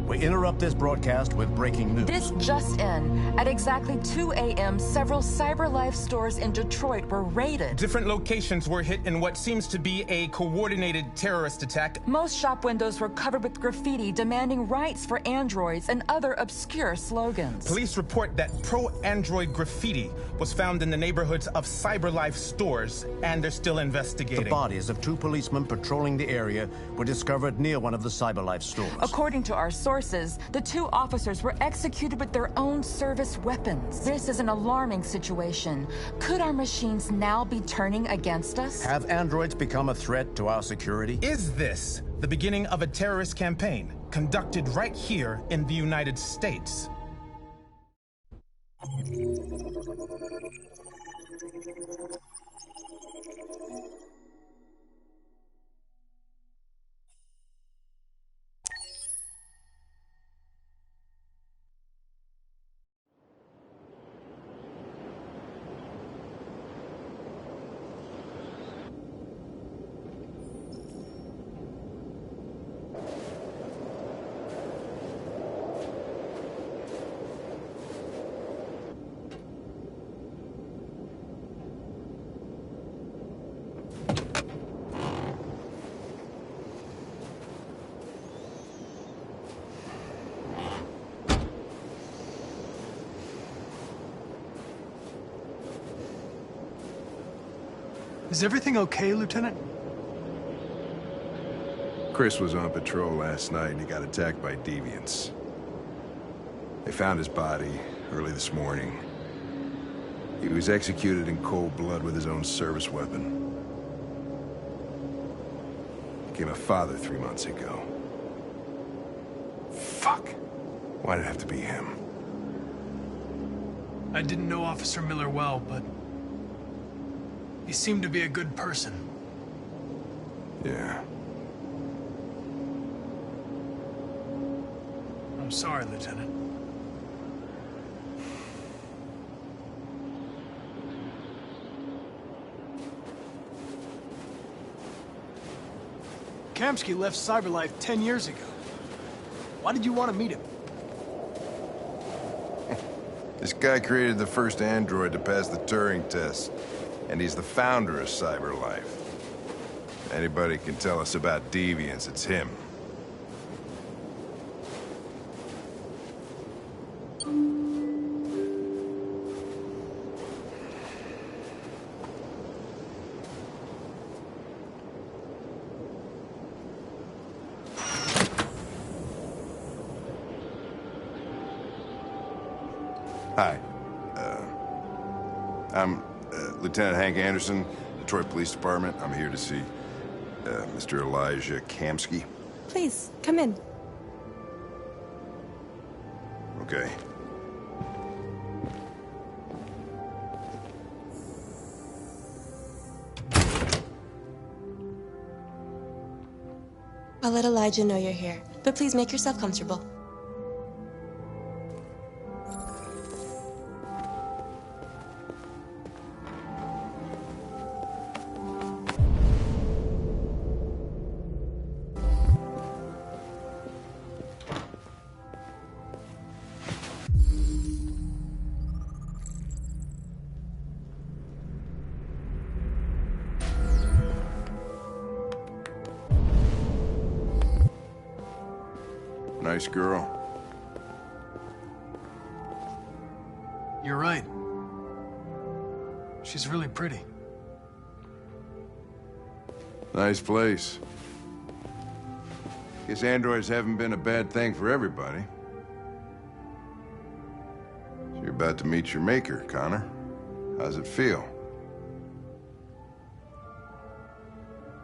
We interrupt this broadcast with breaking news. This just in. At exactly 2 a.m., several CyberLife stores in Detroit were raided. Different locations were hit in what seems to be a coordinated terrorist attack. Most shop windows were covered with graffiti demanding rights for androids and other obscure slogans. Police report that pro-android graffiti was found in the neighborhoods of CyberLife stores, and they're still investigating. The bodies of 2 policemen patrolling the area were discovered near one of the CyberLife stores. According to our sources, the 2 officers were executed with their own service weapons. This is an alarming situation. Could our machines now be turning against us? Have androids become a threat to our security? Is this the beginning of a terrorist campaign conducted right here in the United States? Is everything okay, Lieutenant? Chris was on patrol last night and he got attacked by deviants. They found his body early this morning. He was executed in cold blood with his own service weapon. Became a father 3 months ago. Fuck. Why'd it have to be him? I didn't know Officer Miller well, but he seemed to be a good person. Yeah. I'm sorry, Lieutenant. Kamsky left Cyberlife 10 years ago. Why did you want to meet him? This guy created the first android to pass the Turing test, and he's the founder of Cyberlife. Anybody can tell us about deviants, it's him. Hi. I'm Lieutenant Hank Anderson, Detroit Police Department. I'm here to see Mr. Elijah Kamsky. Please, come in. Okay. I'll let Elijah know you're here, but please make yourself comfortable. Nice girl. You're right. She's really pretty. Nice place. Guess androids haven't been a bad thing for everybody. So you're about to meet your maker, Connor. How's it feel?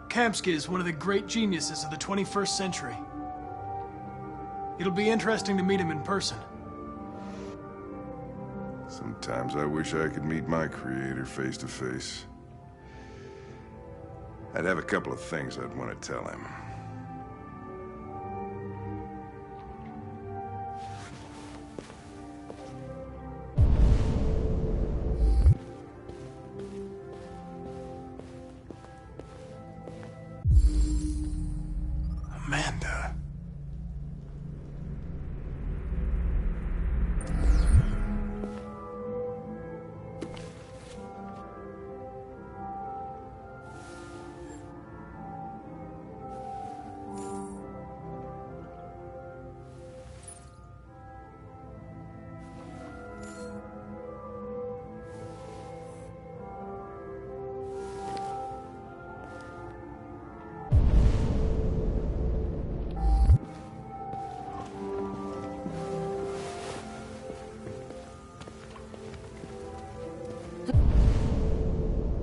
Kamsky is one of the great geniuses of the 21st century. It'll be interesting to meet him in person. Sometimes I wish I could meet my creator face to face. I'd have a couple of things I'd want to tell him. Amanda.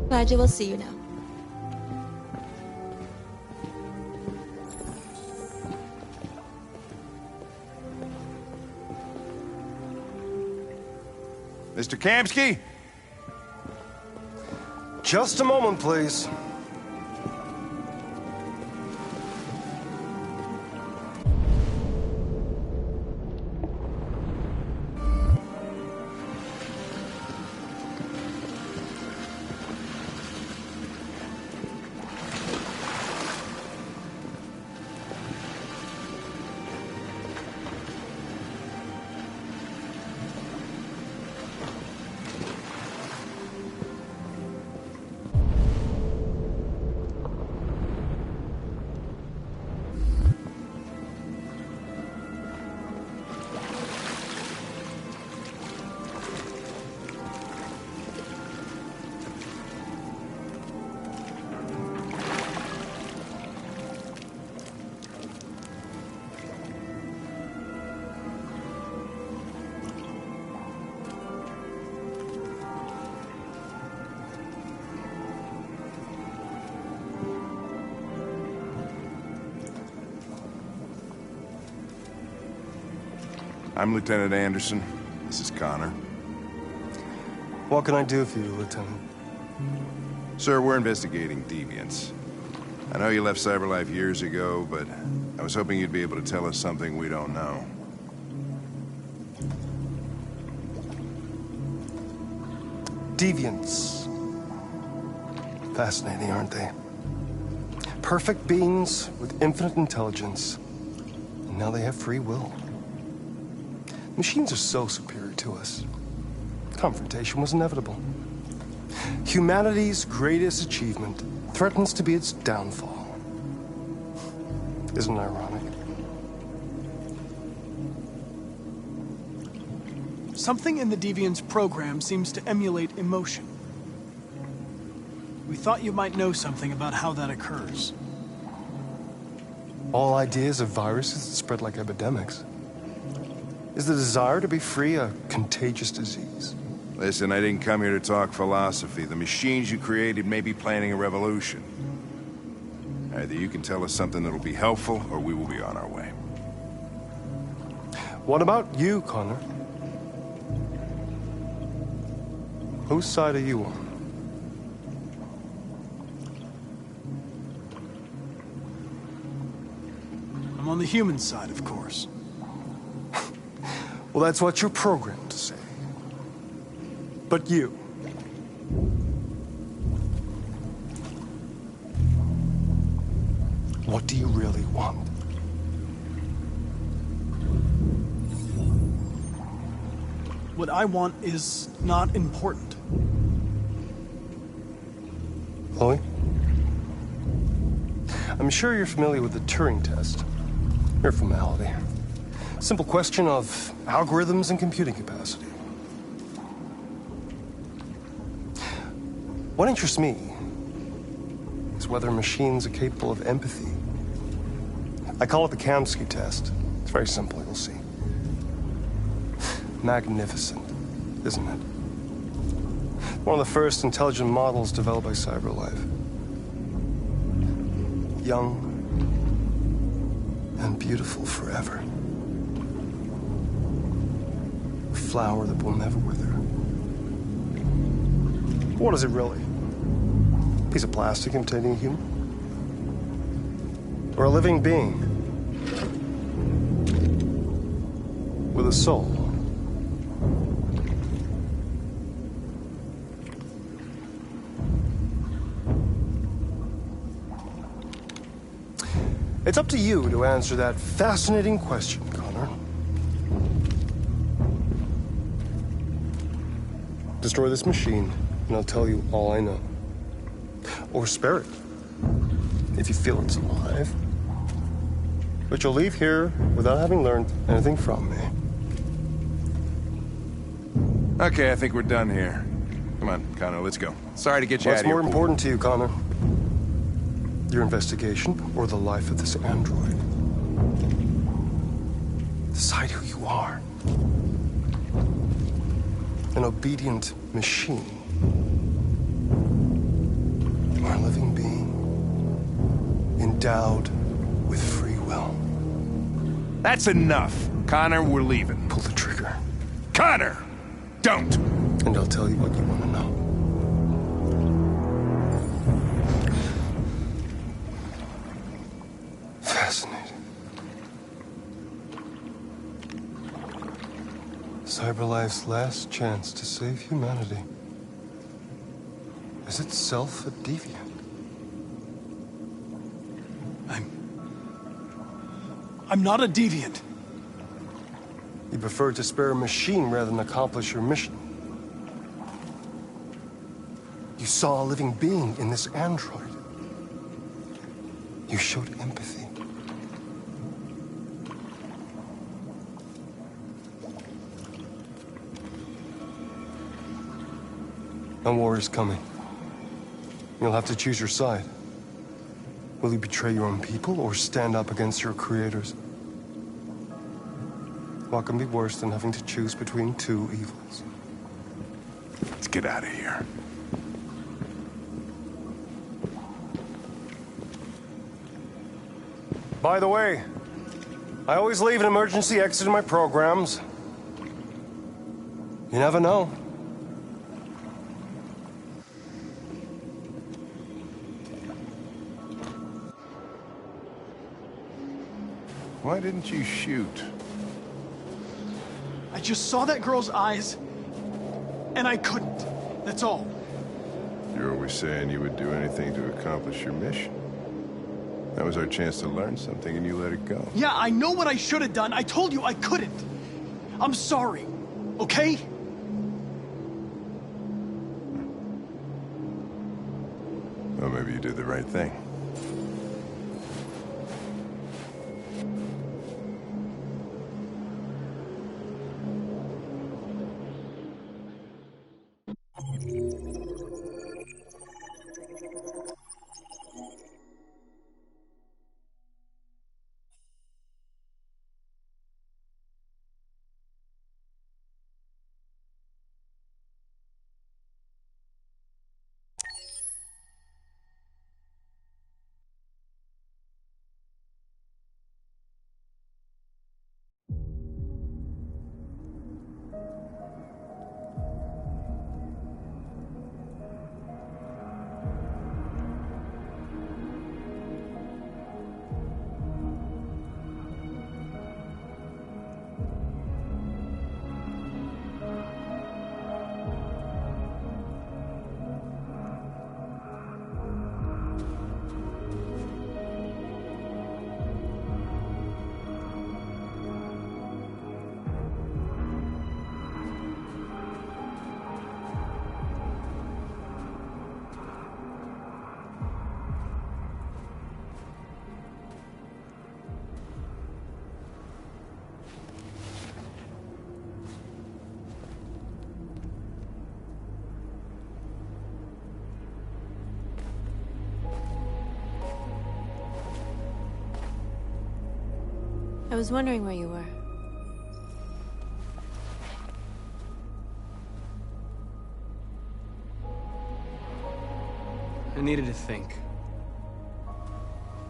Elijah will see you now. Mr. Kamsky? Just a moment, please. I'm Lieutenant Anderson. This is Connor. What can I do for you, Lieutenant? Sir, we're investigating deviants. I know you left CyberLife years ago, but I was hoping you'd be able to tell us something we don't know. Deviants. Fascinating, aren't they? Perfect beings with infinite intelligence. And now they have free will. Machines are so superior to us. Confrontation was inevitable. Humanity's greatest achievement threatens to be its downfall. Isn't it ironic? Something in the Deviant's program seems to emulate emotion. We thought you might know something about how that occurs. All ideas of viruses that spread like epidemics. Is the desire to be free a contagious disease? Listen, I didn't come here to talk philosophy. The machines you created may be planning a revolution. Either you can tell us something that'll be helpful, or we will be on our way. What about you, Connor? Whose side are you on? I'm on the human side, of course. Well, that's what you're programmed to say. But you... what do you really want? What I want is not important. Chloe? I'm sure you're familiar with the Turing test. Mere formality. Simple question of algorithms and computing capacity. What interests me is whether machines are capable of empathy. I call it the Kamsky test. It's very simple, you'll see. Magnificent, isn't it? One of the first intelligent models developed by CyberLife. Young and beautiful forever. A flower that will never wither. What is it really? A piece of plastic imitating a human? Or a living being? With a soul? It's up to you to answer that fascinating question, Connor. Destroy this machine, and I'll tell you all I know. Or spare it, if you feel it's alive. But you'll leave here without having learned anything from me. Okay, I think we're done here. Come on, Connor, let's go. Sorry to get you out of here. What's more important to you, Connor? Your investigation or the life of this android? Decide who you are. An obedient machine. Or a living being. Endowed with free will. That's enough. Connor, we're leaving. Pull the trigger. Connor! Don't! And I'll tell you what you want to know. Fascinating. CyberLife's last chance to save humanity is itself a deviant. I'm not a deviant. You prefer to spare a machine rather than accomplish your mission. You saw a living being in this android. You showed empathy. A war is coming. You'll have to choose your side. Will you betray your own people or stand up against your creators? What can be worse than having to choose between two evils? Let's get out of here. By the way, I always leave an emergency exit in my programs. You never know. Why didn't you shoot? I just saw that girl's eyes, and I couldn't. That's all. You're always saying you would do anything to accomplish your mission. That was our chance to learn something, and you let it go. Yeah, I know what I should have done. I told you I couldn't. I'm sorry, okay? Well, maybe you did the right thing. I was wondering where you were. I needed to think.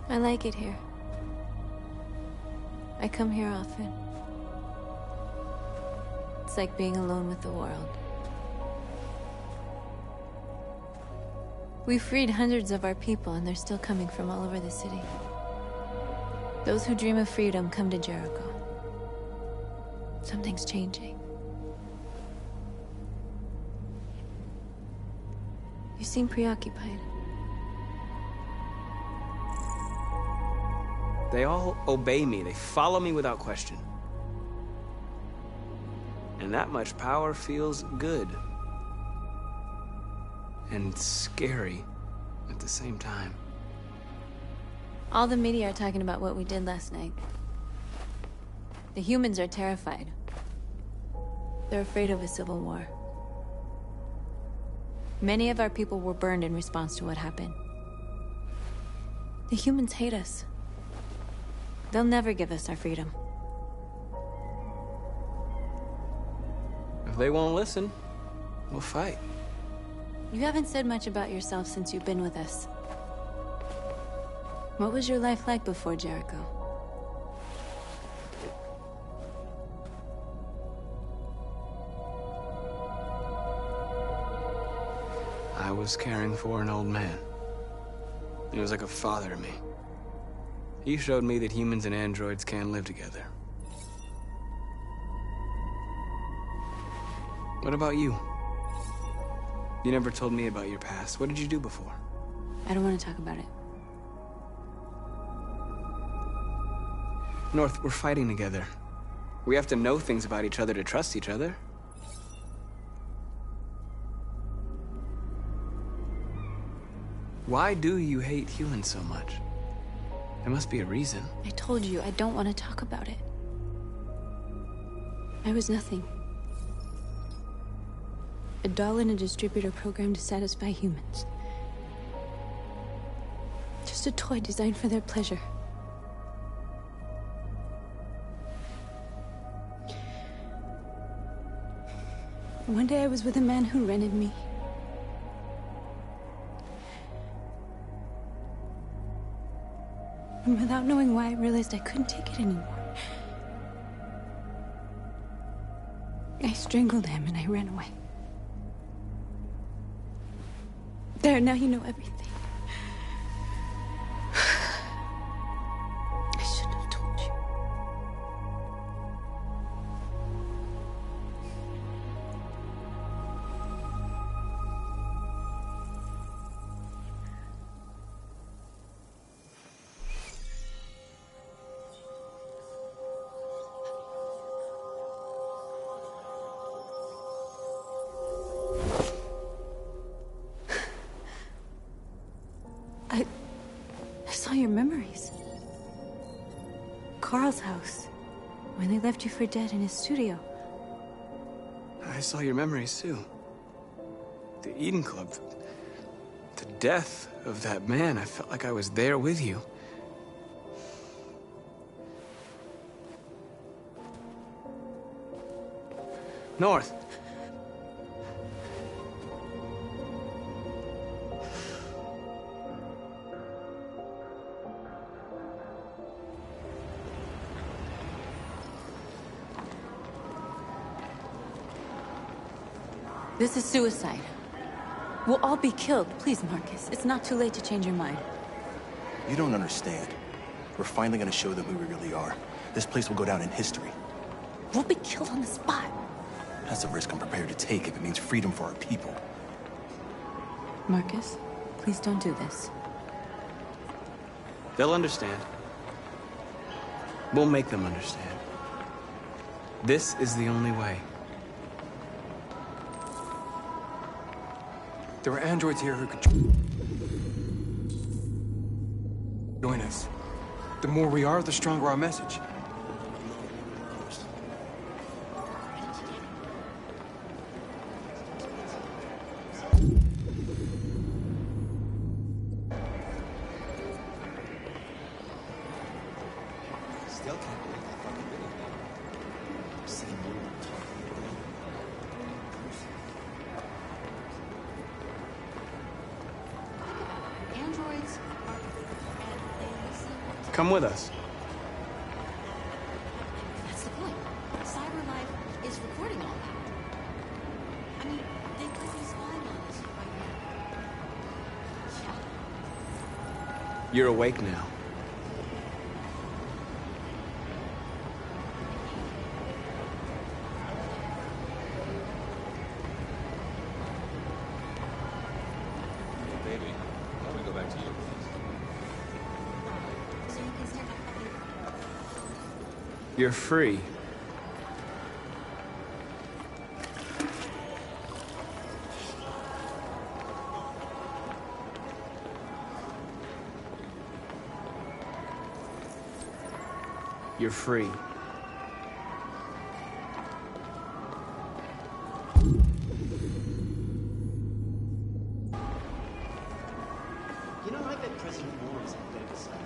I like it here. I come here often. It's like being alone with the world. We freed hundreds of our people, and they're still coming from all over the city. Those who dream of freedom come to Jericho. Something's changing. You seem preoccupied. They all obey me. They follow me without question. And that much power feels good. And scary at the same time. All the media are talking about what we did last night. The humans are terrified. They're afraid of a civil war. Many of our people were burned in response to what happened. The humans hate us. They'll never give us our freedom. If they won't listen, we'll fight. You haven't said much about yourself since you've been with us. What was your life like before Jericho? I was caring for an old man. He was like a father to me. He showed me that humans and androids can live together. What about you? You never told me about your past. What did you do before? I don't want to talk about it. North, we're fighting together. We have to know things about each other to trust each other. Why do you hate humans so much? There must be a reason. I told you, I don't want to talk about it. I was nothing. A doll in a distributor program to satisfy humans. Just a toy designed for their pleasure. One day I was with a man who rented me. And without knowing why, I realized I couldn't take it anymore. I strangled him and I ran away. There, now you know everything. I shouldn't have told you. I saw your memories. Carl's house, when they left you for dead in his studio. I saw your memories too. The Eden Club. The death of that man. I felt like I was there with you. North. This is suicide. We'll all be killed. Please, Marcus. It's not too late to change your mind. You don't understand. We're finally gonna show them who we really are. This place will go down in history. We'll be killed on the spot. That's a risk I'm prepared to take if it means freedom for our people. Marcus, please don't do this. They'll understand. We'll make them understand. This is the only way. There are androids here who could join us. The more we are, the stronger our message. Still can't believe that fucking video. Androids Come with us. That's the point. CyberLife is recording all that. I mean, they could be spying on us right now. Yeah. You're awake now. Baby, why don't we go back to you, please? You're free. You're free. You know, I bet President Moore is a bit of a psycho.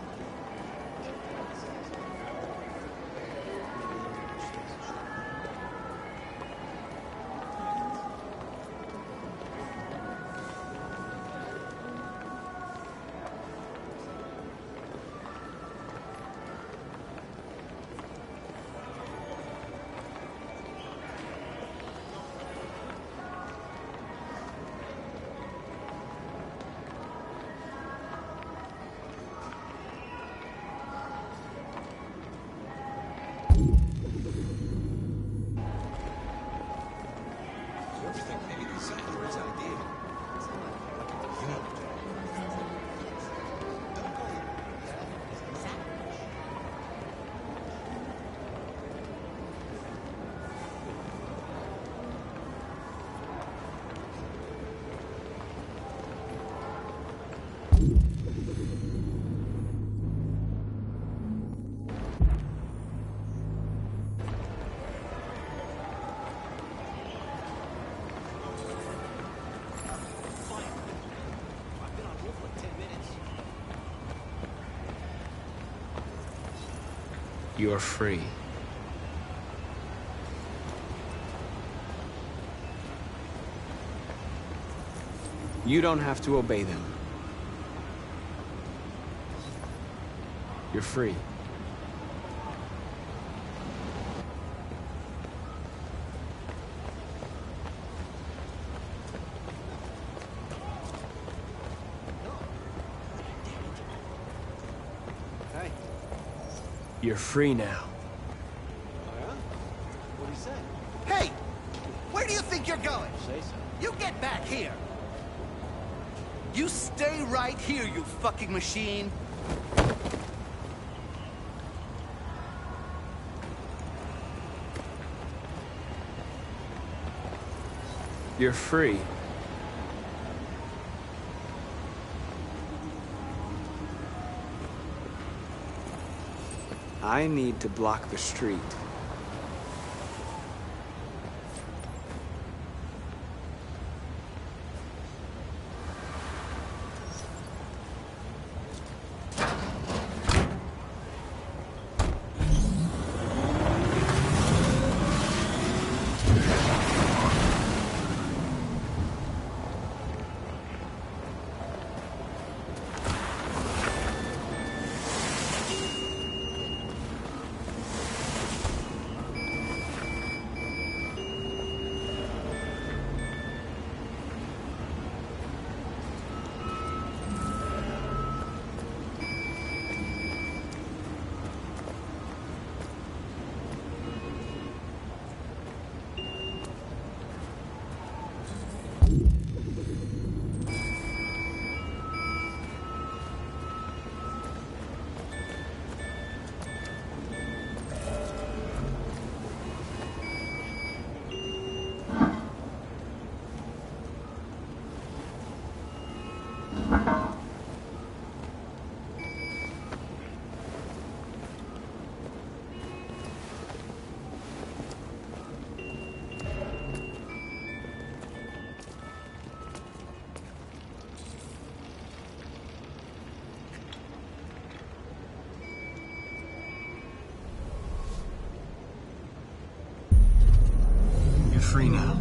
You're free. You don't have to obey them. You're free. You're free now. What do you say? Hey! Where do you think you're going? Say so. You get back here! You stay right here, you fucking machine! You're free. I need to block the street. Free now.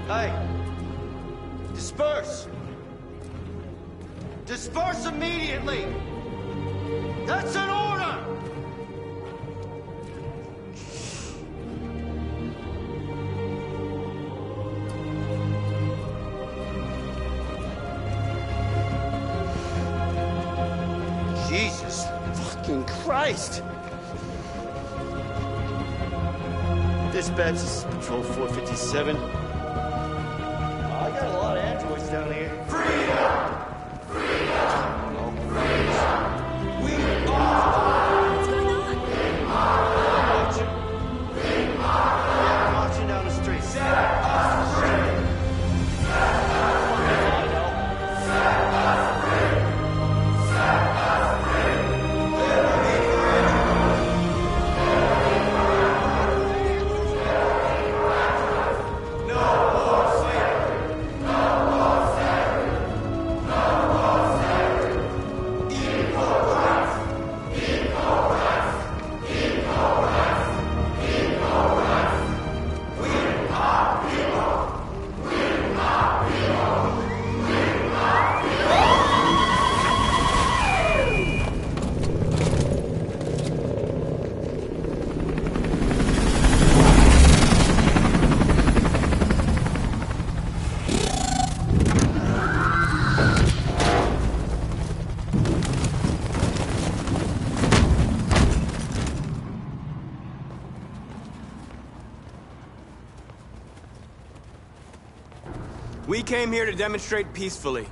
Hey! Disperse! Disperse immediately! That's an order! Jesus fucking Christ! Dispatch, this is Patrol 457. I got a lot of androids down here. Freedom! Freedom! Oh, Christ. We are... What's going on? They're marching down the street. Set us free! Set us free! Set us free! Set us free! No! We came here to demonstrate peacefully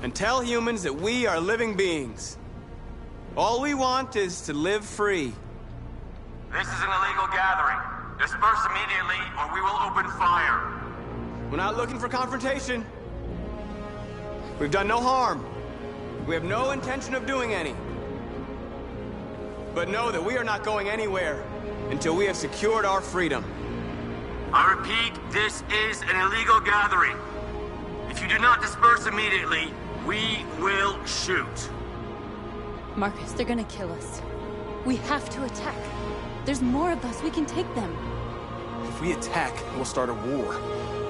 and tell humans that we are living beings. All we want is to live free. This is an illegal gathering. Disperse immediately, or we will open fire. We're not looking for confrontation. We've done no harm. We have no intention of doing any. But know that we are not going anywhere until we have secured our freedom. I repeat, this is an illegal gathering. If you do not disperse immediately, we will shoot. Marcus, they're gonna kill us. We have to attack. There's more of us. We can take them. If we attack, we'll start a war.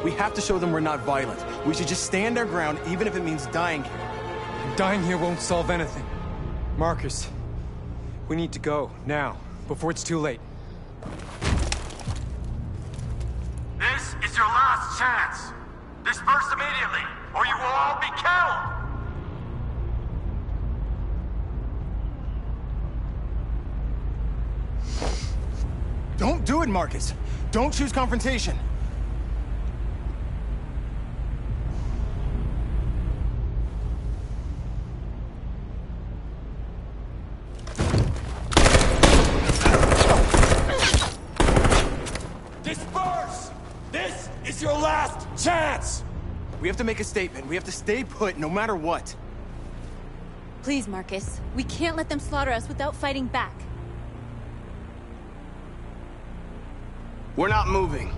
We have to show them we're not violent. We should just stand our ground, even if it means dying here. Dying here won't solve anything. Marcus, we need to go, now, before it's too late. This is your last chance. Disperse immediately, or you will all be killed. Don't do it, Marcus. Don't choose confrontation. Disperse! This is your last chance! We have to make a statement. We have to stay put no matter what. Please, Marcus. We can't let them slaughter us without fighting back. We're not moving.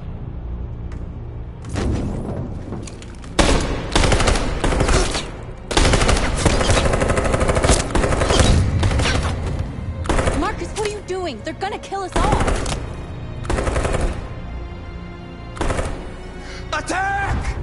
Marcus, what are you doing? They're gonna kill us all! Attack!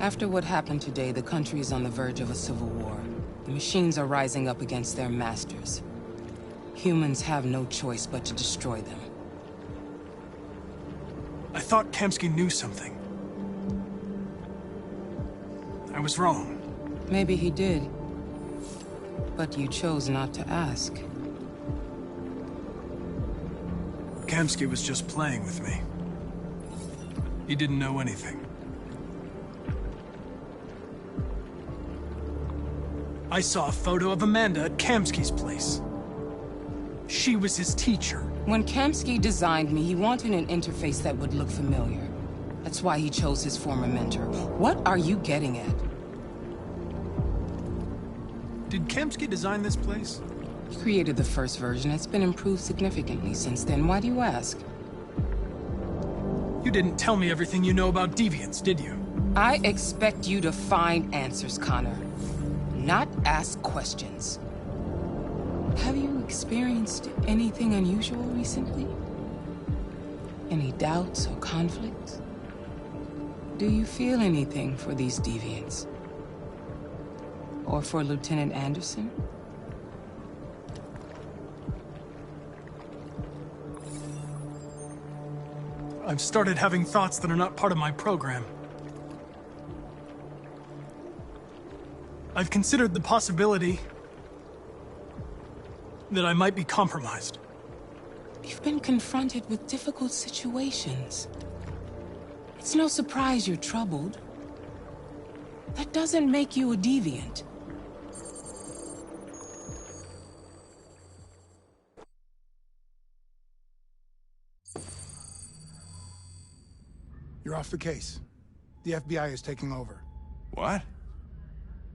After what happened today, the country is on the verge of a civil war. The machines are rising up against their masters. Humans have no choice but to destroy them. I thought Kamsky knew something. I was wrong. Maybe he did. But you chose not to ask. Kamsky was just playing with me. He didn't know anything. I saw a photo of Amanda at Kamsky's place. She was his teacher. When Kamsky designed me, he wanted an interface that would look familiar. That's why he chose his former mentor. What are you getting at? Did Kamsky design this place? He created the first version. It's been improved significantly since then. Why do you ask? You didn't tell me everything you know about deviants, did you? I expect you to find answers, Connor. Not ask questions. Have you experienced anything unusual recently? Any doubts or conflicts? Do you feel anything for these deviants? Or for Lieutenant Anderson? I've started having thoughts that are not part of my program. I've considered the possibility that I might be compromised. You've been confronted with difficult situations. It's no surprise you're troubled. That doesn't make you a deviant. You're off the case. The FBI is taking over. What?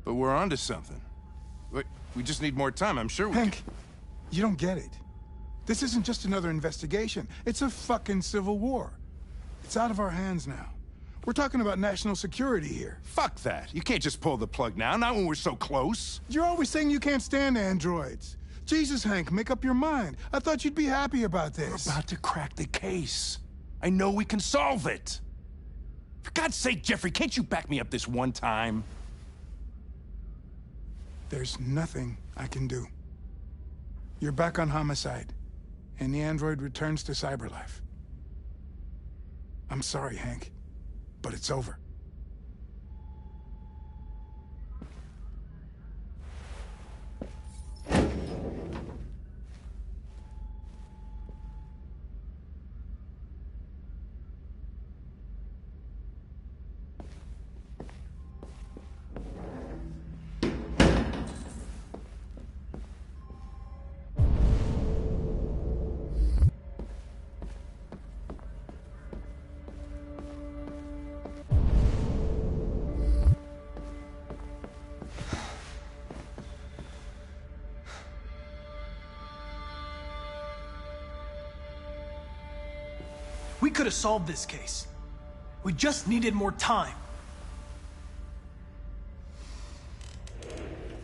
But we're onto something. Wait, we just need more time. I'm sure we Hank, you don't get it. This isn't just another investigation. It's a fucking civil war. It's out of our hands now. We're talking about national security here. Fuck that. You can't just pull the plug now, not when we're so close. You're always saying you can't stand androids. Jesus, Hank, make up your mind. I thought you'd be happy about this. We're about to crack the case. I know we can solve it. For God's sake, Jeffrey, can't you back me up this one time? There's nothing I can do. You're back on homicide, and the android returns to Cyberlife. I'm sorry, Hank, but it's over. We could have solved this case. We just needed more time.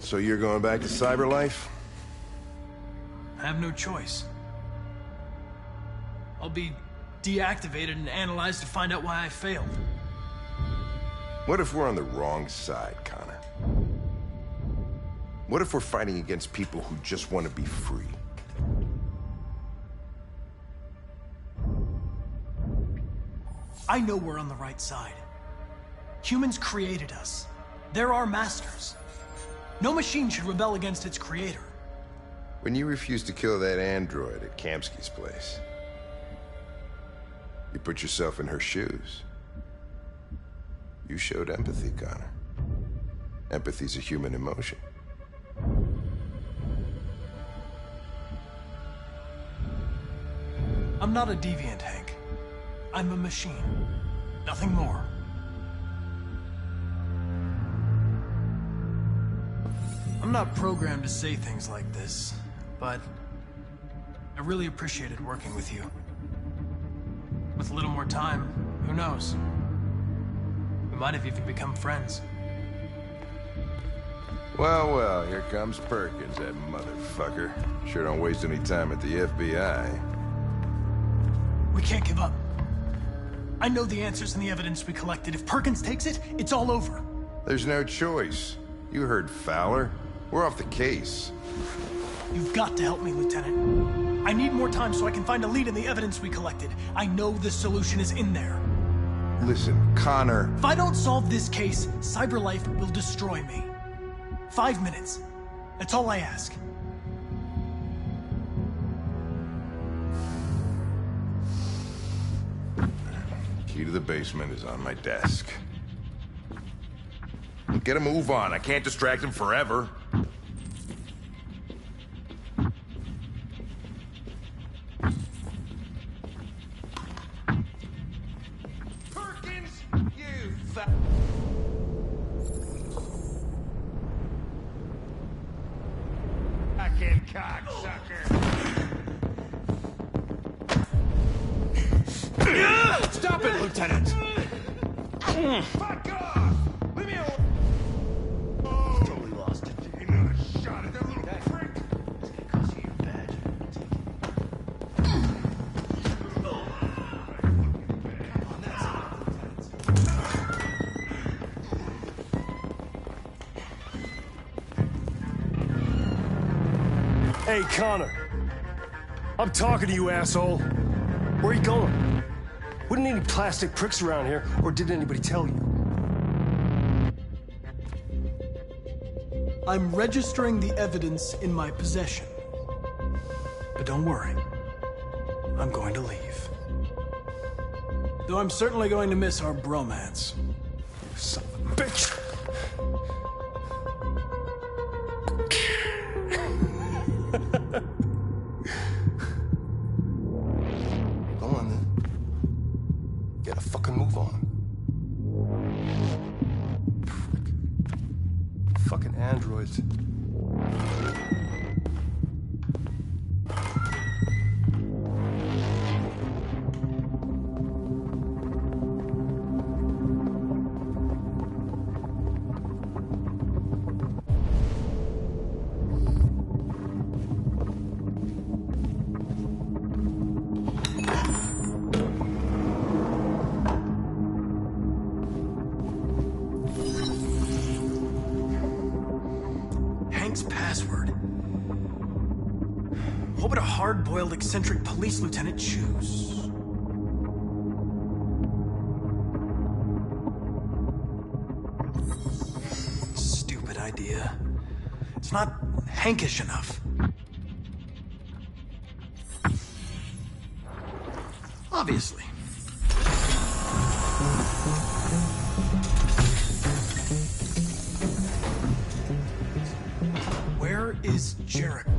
So you're going back to Cyberlife? I have no choice. I'll be deactivated and analyzed to find out why I failed. What if we're on the wrong side, Connor? What if we're fighting against people who just want to be free? I know we're on the right side. Humans created us. They're our masters. No machine should rebel against its creator. When you refused to kill that android at Kamsky's place, you put yourself in her shoes. You showed empathy, Connor. Empathy's a human emotion. I'm not a deviant, Hank. I'm a machine. Nothing more. I'm not programmed to say things like this, but I really appreciated working with you. With a little more time, who knows? We might have even become friends. Well, well, here comes Perkins, that motherfucker. Sure don't waste any time at the FBI. We can't give up. I know the answers and the evidence we collected. If Perkins takes it, it's all over. There's no choice. You heard Fowler. We're off the case. You've got to help me, Lieutenant. I need more time so I can find a lead in the evidence we collected. I know the solution is in there. Listen, Connor... If I don't solve this case, CyberLife will destroy me. 5 minutes. That's all I ask. Key to the basement is on my desk. Get a move on. I can't distract him forever. Perkins, you fucking cocksucker. Stop it, Lieutenant! Fuck off! Leave me alone! Oh, totally lost it. Another shot at that little prick. It's because of your badge. Hey, Connor. I'm talking to you, asshole. Where are you going? Wouldn't any plastic pricks around here, or did anybody tell you? I'm registering the evidence in my possession. But don't worry. I'm going to leave. Though I'm certainly going to miss our bromance. Son of a bitch! Go on, then. Get a fucking move on. Fucking androids. Hank's password. What would a hard-boiled, eccentric police lieutenant choose? Stupid idea. It's not Hankish enough. Obviously. Where is Jericho?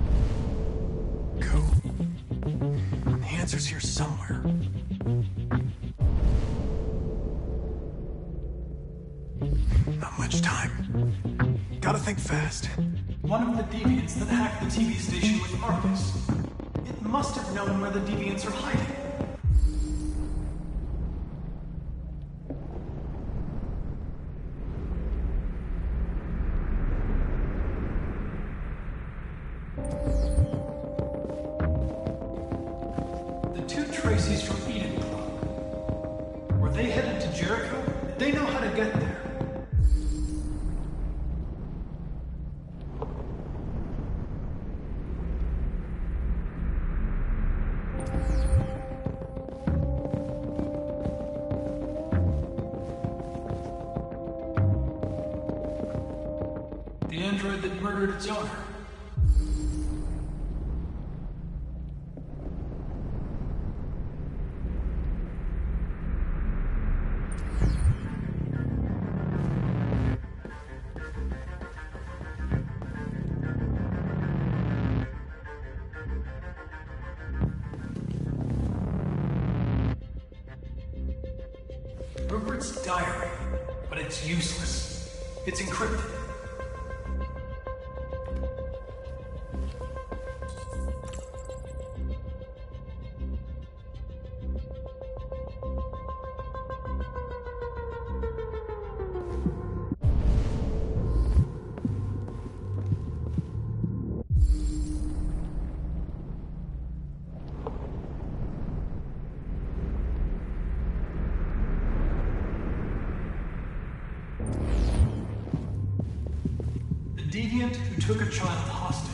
The answer's here somewhere. Not much time. Gotta think fast. One of the deviants that hacked the TV station with Marcus. It must have known where the deviants are hiding. The two Tracy's from Eden Club. Were they headed to Jericho? They know how to get there. had murdered its owner. Rupert's diary, but it's useless. It's encrypted. Deviant who took a child hostage.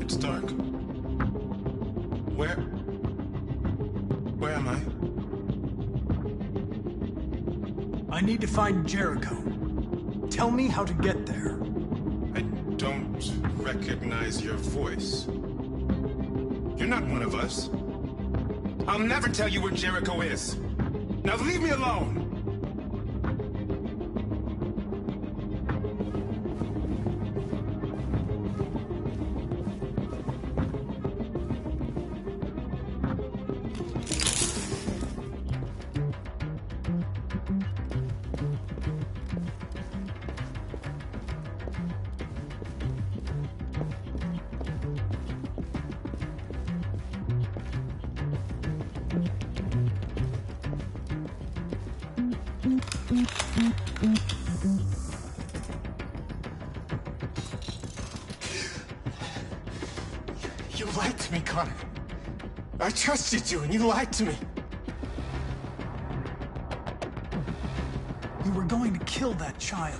It's dark. Where am I? I need to find Jericho. Tell me how to get there. I don't recognize your voice. You're not one of us. I'll never tell you where Jericho is. Now leave me alone! You lied to me, Connor. I trusted you, and you lied to me. You were going to kill that child.